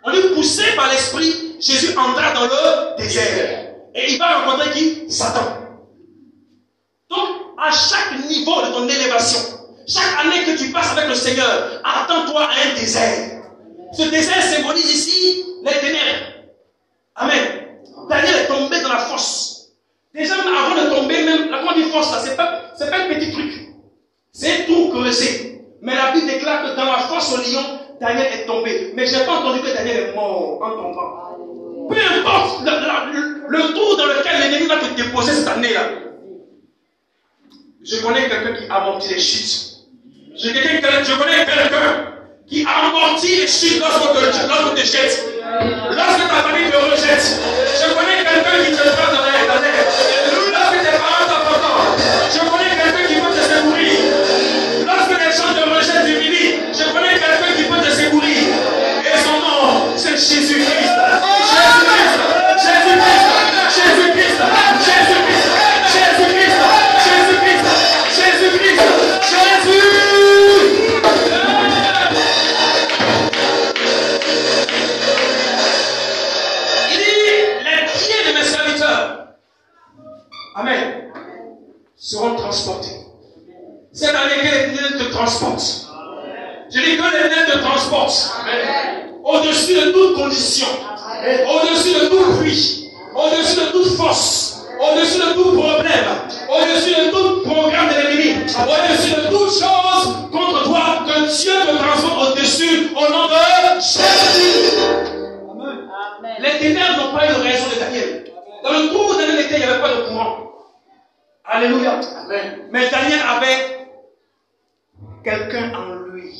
On lui poussé par l'esprit, Jésus entra dans le désert. Et il va rencontrer qui? Satan. Donc, à chaque niveau de ton élévation, chaque année que tu passes avec le Seigneur, attends-toi à un désert. Ce désert symbolise ici les ténèbres. Amen. Daniel est tombé dans la fosse. Déjà, avant de tomber, même, la grande fosse, là, c'est pas un petit truc. C'est un trou creusé. Mais la Bible déclare que dans la fosse au lion, Daniel est tombé. Mais je n'ai pas entendu que Daniel est mort en tombant. Peu importe le trou dans lequel l'ennemi va te déposer cette année-là. Je connais quelqu'un qui amortit les chutes. Je connais quelqu'un qui amortit les chutes lorsqu'on te jette. Lorsque ta famille te rejette. Je connais quelqu'un qui te frappe dans l'air. Lorsque tes parents t'abandonnent. Je connais quelqu'un qui peut te secourir. Lorsque les gens te rejettent du midi, je connais quelqu'un qui peut te secourir. Et son nom, c'est Jésus-Christ. Jésus-Christ. Jésus-Christ. Jésus-Christ. Jésus-Christ. Jésus-Christ. Jésus-Christ. Jésus-Christ. Jésus. de toute condition, au-dessus de tout pluie, au-dessus de toute force, au-dessus de tout problème, au-dessus de tout programme de l'ennemi, au-dessus de toute chose contre toi, que Dieu te transforme au-dessus, au nom de Jésus. Les ténèbres n'ont pas eu de raison de Daniel. Dans le trou où Daniel était, il n'y avait pas de courant. Alléluia. Amen. Mais Daniel avait quelqu'un en lui.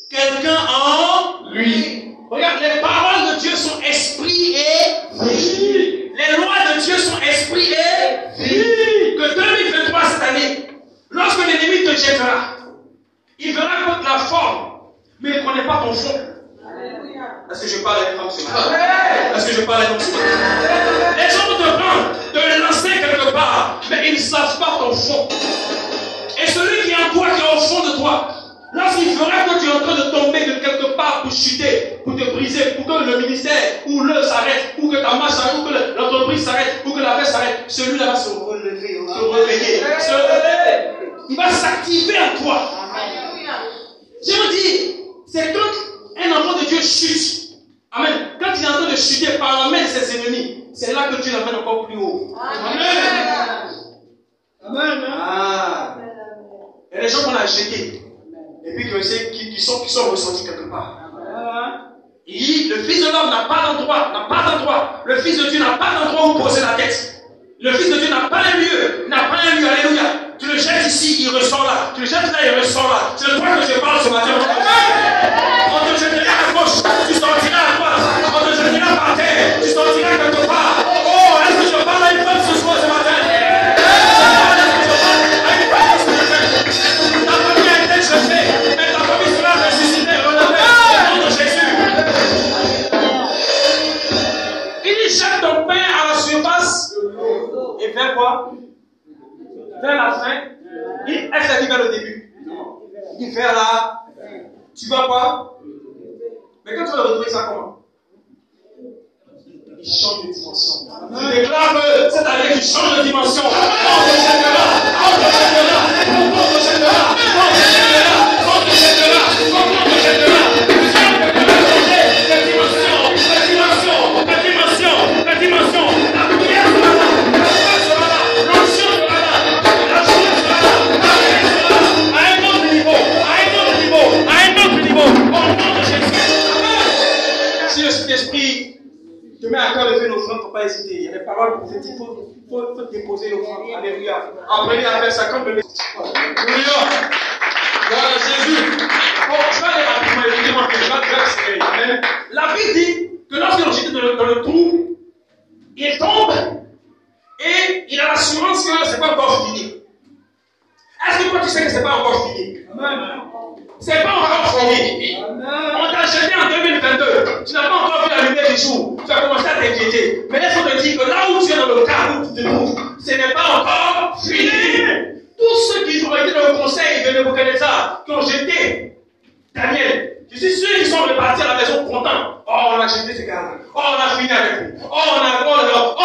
Quelqu'un en lui. Regarde, les paroles de Dieu sont esprit et vie. Les lois de Dieu sont esprit et vie. Que 2023, cette année, lorsque l'ennemi te jettera, il verra que la forme, mais il ne connaît pas ton fond. Est-ce que je parle à une femme ce matin? Est-ce que je parle à une femme ce matin? Les gens vont te prendre, te lancer quelque part, mais ils ne savent pas ton fond. Et celui qui est en toi, qui est au fond de toi, lorsqu'il fera que tu es en train de tomber de quelque part pour chuter, pour te briser, pour que le ministère ou le s'arrête, ou que ta marche s'arrête, ou que l'entreprise s'arrête, ou que la fête s'arrête, celui-là va se relever, se réveiller, il va s'activer en toi. Je vous dis, c'est quand un enfant de Dieu chute. Amen. Quand il est en train de chuter par la main de ses ennemis, c'est là que Dieu l'amène encore plus haut. Amen. Amen. Ah. Il y a des gens qu'on a jetés. Et puis qui sont ressentis quelque part. Il dit, le Fils de l'homme n'a pas d'endroit. Le Fils de Dieu n'a pas d'endroit où poser la tête. Le Fils de Dieu n'a pas un lieu. Alléluia. Tu le jettes ici, il ressort là. Tu le jettes là, il ressort là. C'est de toi que je parle ce matin. On te jettera à gauche, tu sortiras à droite. On te jettera par terre, tu sortiras quelque part. Oh, est-ce que je parle à une femme ce soir, ce matin? Ta famille a été jetée, mais ta famille sera ressuscitée, relevée au nom de Jésus. Il dit, jette ton pain à la surface. Et vers quoi? Vers la fin. Est-ce que dit vers le début? Il dit vers là. Tu vas quoi? Mais quand tu vas retrouver ça comment? Il change de dimension. Tu déclares que cette année tu changes de dimension. On te jettera. La dimension. La prière sera là. La sera là. L'onction sera là. La joie sera là. La paix sera là. À un autre niveau. Au nom de Jésus. Amen. Si le Saint-Esprit te met à cœur de faire l'offrande, il ne faut pas hésiter. Il y a des paroles prophétiques, il faut déposer l'offrande. Alléluia. Apprenez à faire ça comme bébé. Alléluia. Voilà Jésus. Bon, je vais aller rapidement, évidemment, que je vais accélérer. La Bible dit que lorsqu'on j'étais dans le trou, il tombe et il a l'assurance que ce n'est pas encore fini. Est-ce que toi tu sais que ce n'est pas encore fini? C'est pas encore fini. On t'a jeté en 2022. Tu n'as pas encore vu la lumière du jour. Tu as commencé à t'inquiéter. Mais laisse-moi te dire que là où tu es dans le cas où tu te trouves, ce n'est pas encore fini. Tous ceux qui ont été dans le conseil de Nebuchadnezzar, qui ont jeté Daniel, je suis sûr qu'ils sont repartis à la maison contents. Oh, on a jeté ce gars. Oh, on a fini avec lui. Oh,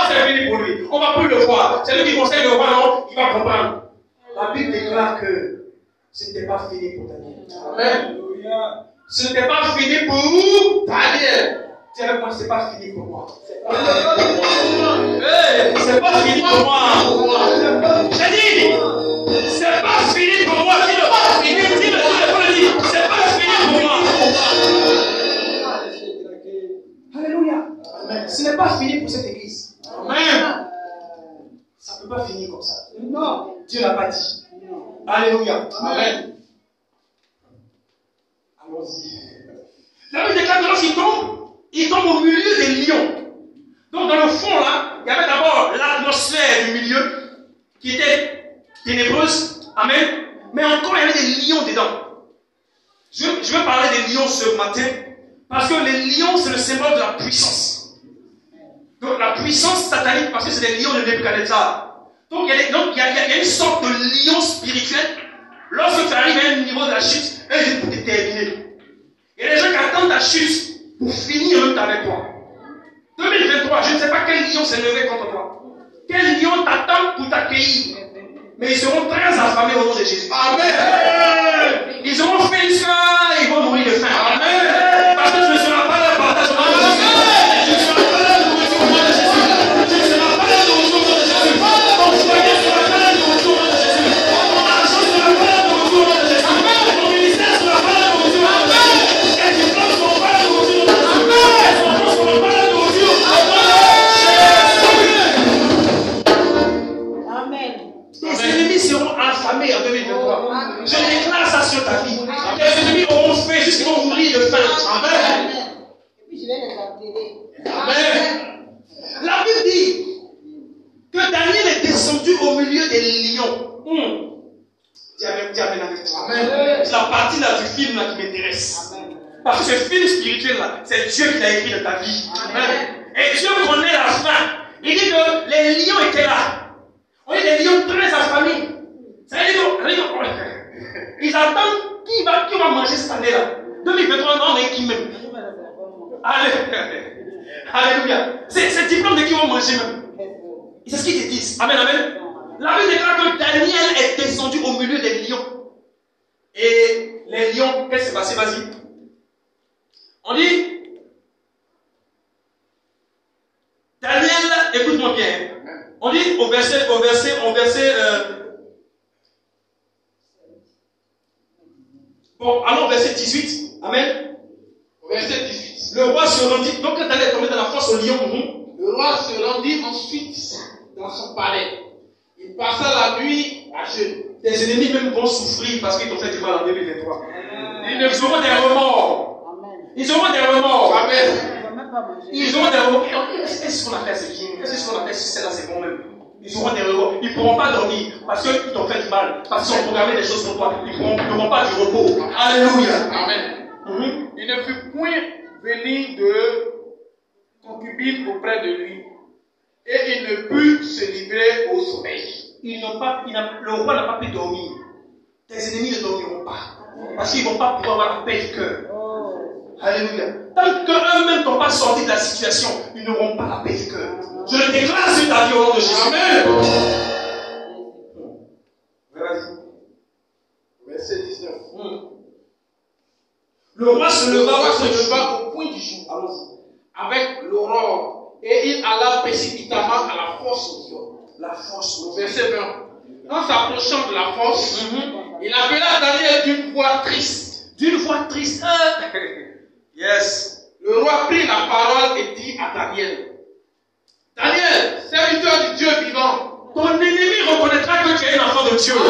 c'est fini pour lui. On ne va plus le voir. C'est lui qui conseille le roi, non? Il va comprendre. La Bible déclare que ce n'était pas fini pour Daniel. Amen. Ce n'était pas fini pour Daniel. Dis avec moi, ce n'est pas fini pour moi. C'est pas fini pour moi. J'ai dit, c'est pas fini pour moi. Dis-le pas fini. Dis-le, c'est pas fini pour moi. Alléluia. Amen. Ce n'est pas fini pour cette église. Amen. Ça ne peut pas finir comme ça. Non. Dieu l'a pas dit. Alléluia. Amen. Allons-y. La Bible déclare que lorsqu'il tombe au milieu des lions. Donc dans le fond là, il y avait d'abord l'atmosphère du milieu qui était ténébreuse. Amen. Mais encore il y avait des lions dedans. Je vais parler des lions ce matin parce que les lions c'est le symbole de la puissance. Donc la puissance satanique parce que c'est des lions de Nebuchadnezzar. Donc il y a une sorte de lion spirituel. Lorsque tu arrives à un niveau de la chute, un jour pour te terminer. Il y a des gens qui attendent la chute pour finir même avec toi. 2023, je ne sais pas quel lion s'est levé contre toi. Quel lion t'attend pour t'accueillir. Mais ils seront très affamés au nom de Jésus. Amen. Ils auront faim jusqu'à ils vont mourir de faim. Amen. Parce que tu ne seras pas là Amen. La Bible dit que Daniel est descendu au milieu des lions. Dis Amen avec toi. Amen. C'est la partie là du film là qui m'intéresse. Parce que ce film spirituel là, c'est Dieu qui l'a écrit de ta vie. Amen. Et Dieu connaît la fin. Il dit que les lions étaient là. On est des lions très affamés. Ça veut dire ils attendent qui va manger cette année-là. 2023, non, mais qui même. Alléluia. C'est le diplôme de qui vont manger même. C'est ce qu'ils te disent. Amen, amen. La Bible déclare que Daniel est descendu au milieu des lions. Et les lions, qu'est-ce qui s'est passé? Vas-y. On dit, Daniel, écoute-moi bien. On dit au verset, bon, allons au verset 18. Amen. Au verset 18. Le roi se rendit, donc quand Daniel est tombé dans la fosse au lion, le roi se rendit ensuite dans son palais. Il passa la nuit à jeûner. Tes ennemis même vont souffrir parce qu'ils t'ont fait du mal en 2023. Ils auront des remords. Ils auront des remords. Amen. Ils auront des remords. Est-ce qu'on a fait c'est bien? Est-ce qu'on a fait celle-là c'est bon même? Ils auront des remords. Ils ne pourront pas dormir parce qu'ils t'ont fait du mal. Parce qu'ils ont programmé des choses pour toi. Ils n'auront pas du repos. Alléluia. Amen. Il ne fut point venu de concubine auprès de lui. Et il ne put se livrer au sommeil. Le roi n'a pas pu dormir. Tes ennemis ne dormiront pas. Parce qu'ils ne vont pas pouvoir avoir la paix du cœur. Alléluia. Tant qu'eux-mêmes n'ont pas sorti de la situation, ils n'auront pas la paix du cœur. Je le déclare sur ta vie au nom de Jésus. Amen. Verset 19. Le roi se leva au point du jour. Avec l'aurore. Et il alla précipitamment à la fosse aux lions. La fosse. Verset 20. En s'approchant de la fosse, il appela Daniel d'une voix triste. D'une voix triste. Yes. Le roi prit la parole et dit à Daniel, Daniel, serviteur du Dieu vivant, ton ennemi reconnaîtra que tu es un enfant de Dieu. Que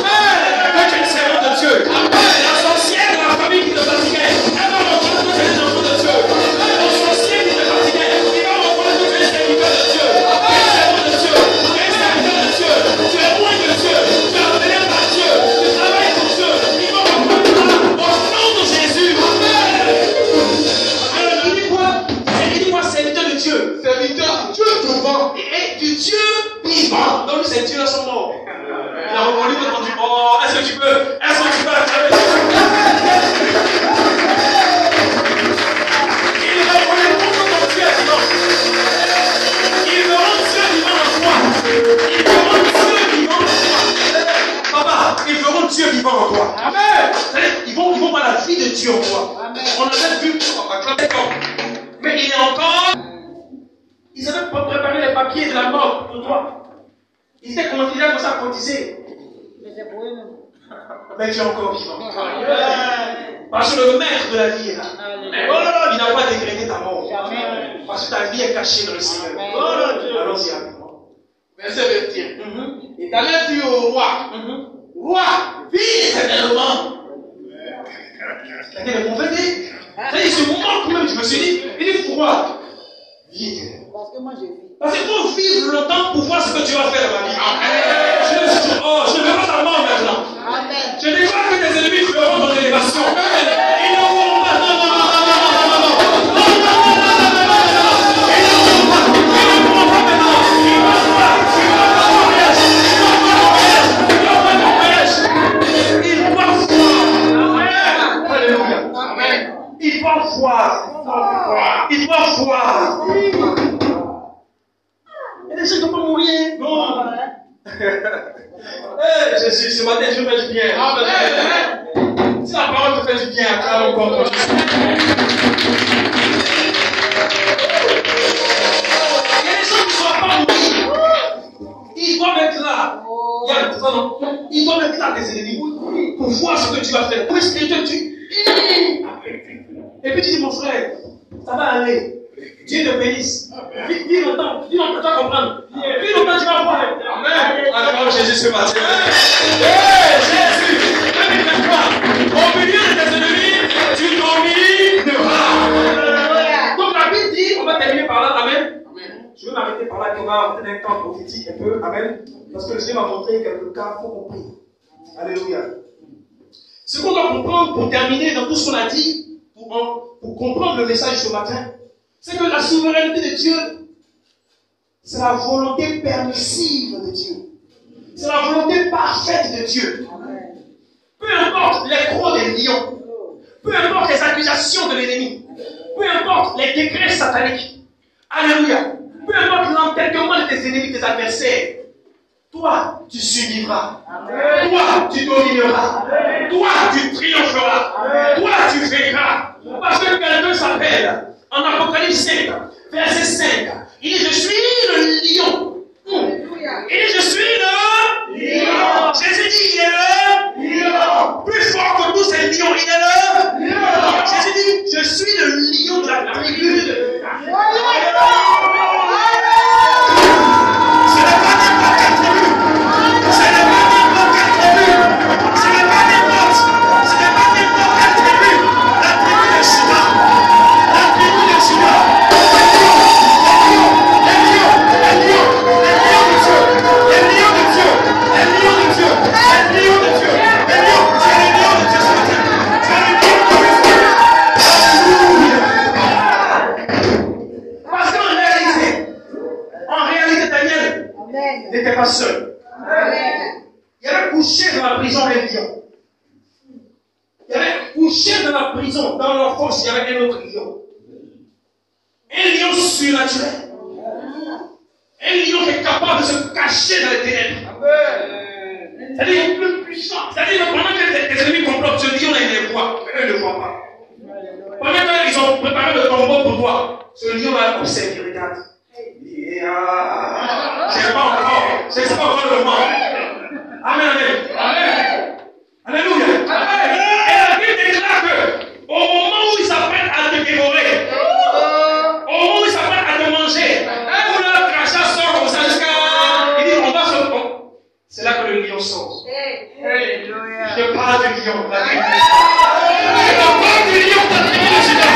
tu es un servant de Dieu. La sorcière de la famille qui te fatiguait, elle va reconnaître que tu es un enfant de Dieu. La sorcière qui te fatiguait, il va reconnaître que tu es un serviteur de Dieu. Tu es un servant de Dieu. Tu es un serviteur de Dieu. Tu es loin de Dieu. Tu es appelé par Dieu. Tu travailles pour Dieu. Ils vont reconnaître au nom de Jésus. Alors, il dit quoi? Serviteur de Dieu. Serviteur du Dieu vivant. Et du Dieu vivant. Donc ces dieux-là sont morts. Il a reconnu votre Dieu. Oh, est-ce que tu peux acclamer Dieu? Il reconnaît ton Dieu vivant. Il me rend Dieu vivant en toi. Il me rend Dieu vivant en toi. Papa, ils verront Dieu vivant en toi. Amen. Ils vont voir la vie de Dieu en toi. Amen. On avait vu, mais il est encore. Ils avaient préparé les papiers de la mort pour toi. Ils étaient considérés comme ça à cotiser. Mais tu es encore vivant. Parce que le maître de la vie est là. Il n'a pas décrété ta mort. Parce que ta vie est cachée dans le Seigneur. Allons-y avec moi. Verset 21. Et Daniel dit au roi, roi, vis éternellement. C'est le mauvais dé. C'est ce moment quand même, je me suis dit, il dit pourquoi? Vis éternellement. Parce qu'il faut vivre longtemps pour voir ce que tu vas faire dans la vie. Je ne veux pas ta mort maintenant. Amen. Je déclare que tes ennemis feront ton élévation. Ils ne pourront pas. Non. Ils ne pourront pas maintenant. Ils vont voir. Ils doivent voir. Alléluia. Amen. Ils doivent voir. Ils doivent voir. Et les gens ne vont pas mourir. Non. Jésus, ce matin, je fais du bien. Amen. Si la parole te fait du bien, acclame encore. Il y a des gens qui ne sont pas mourir. Ils doivent être là. Ils doivent être là, tes ennemis, pour voir ce que tu vas faire. Pour expliquer que Et puis tu dis, mon frère, ça va aller. Dieu te bénisse. Vis longtemps. Tu vas comprendre. Vis longtemps, tu vas voir. Amen. Alors, Jésus ce matin. Jésus, 2023. Au milieu de tes ennemis, tu domineras. Donc la Bible dit, on va qu'on va rentrer dans un temps prophétique un peu. Amen. Parce que le Seigneur m'a montré quelques cas, il faut qu'on prie. Alléluia. Ce qu'on doit comprendre pour terminer dans tout ce qu'on a dit, pour comprendre le message ce matin, c'est que la souveraineté de Dieu, c'est la volonté permissive de Dieu. C'est la volonté parfaite de Dieu. Peu importe les crocs des lions, peu importe les accusations de l'ennemi, peu importe les décrets sataniques, alléluia, peu importe l'entêtement de tes ennemis, tes adversaires, toi, tu survivras. Amen. Toi, tu domineras. Amen. Toi, tu triompheras. Amen. Toi, tu vaincras. Parce que quelqu'un s'appelle, en Apocalypse 5, verset 5, il dit, je suis le lion. Il dit, je suis le lion. Jésus dit, il est le lion. Plus fort que tous ces lions, il est le lion. Jésus dit, je suis le lion de la tribu de n'était pas seul. Amen. Il avait couché dans la prison un lion. Il avait couché dans la prison, dans leur force, il y avait un autre lion. Un lion surnaturel. Un lion qui est capable de se cacher dans les ténèbres. C'est-à-dire plus puissant. C'est-à-dire que pendant que tes ennemis complotent, ce lion-là, il les voit, mais eux ne le voient pas. Pendant qu'ils ont préparé le combat pour toi, ce lion-là observe, il regarde. C'est pas encore le moment. Amen, amen. Amen. Alléluia. Amen. Et la Bible déclare que au moment où il s'apprête à te dévorer, au moment où il s'apprête à te manger, où le crachat sort comme ça jusqu'à. Il dit on va se. C'est là que le lion sort. Je parle du lion. Je parle du lion de la tribu de Juda.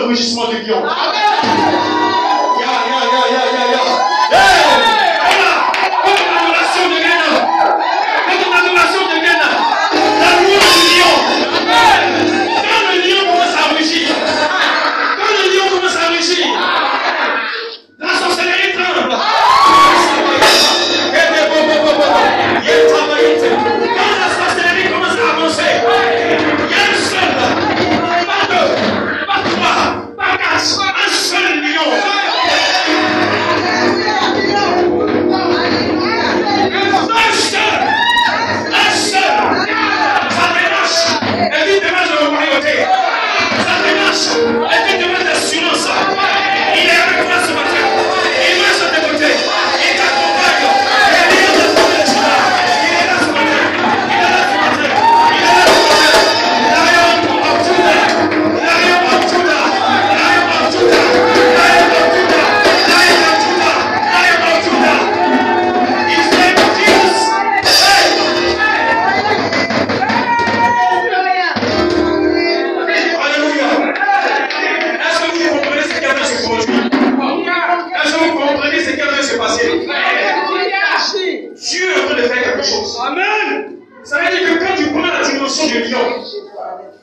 Rugissement du lion.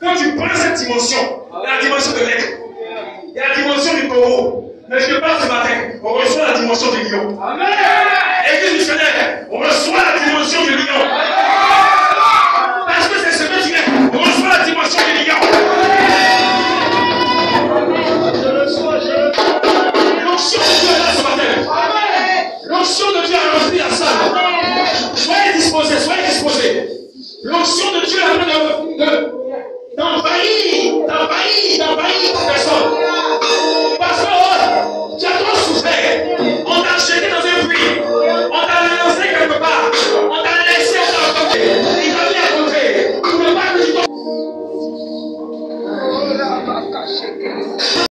Quand tu prends cette dimension, la dimension de l'être, il y a la dimension du taureau. Mais je te parle ce matin, on reçoit la dimension du lion. Amen. Église missionnaire, on reçoit la dimension du lion. Parce que c'est ce que tu es, on reçoit la dimension du lion. L'onction de Dieu est là ce matin. L'onction de Dieu a rempli la salle. Soyez disposés, soyez disposés. L'onction de Dieu est en train d'envahir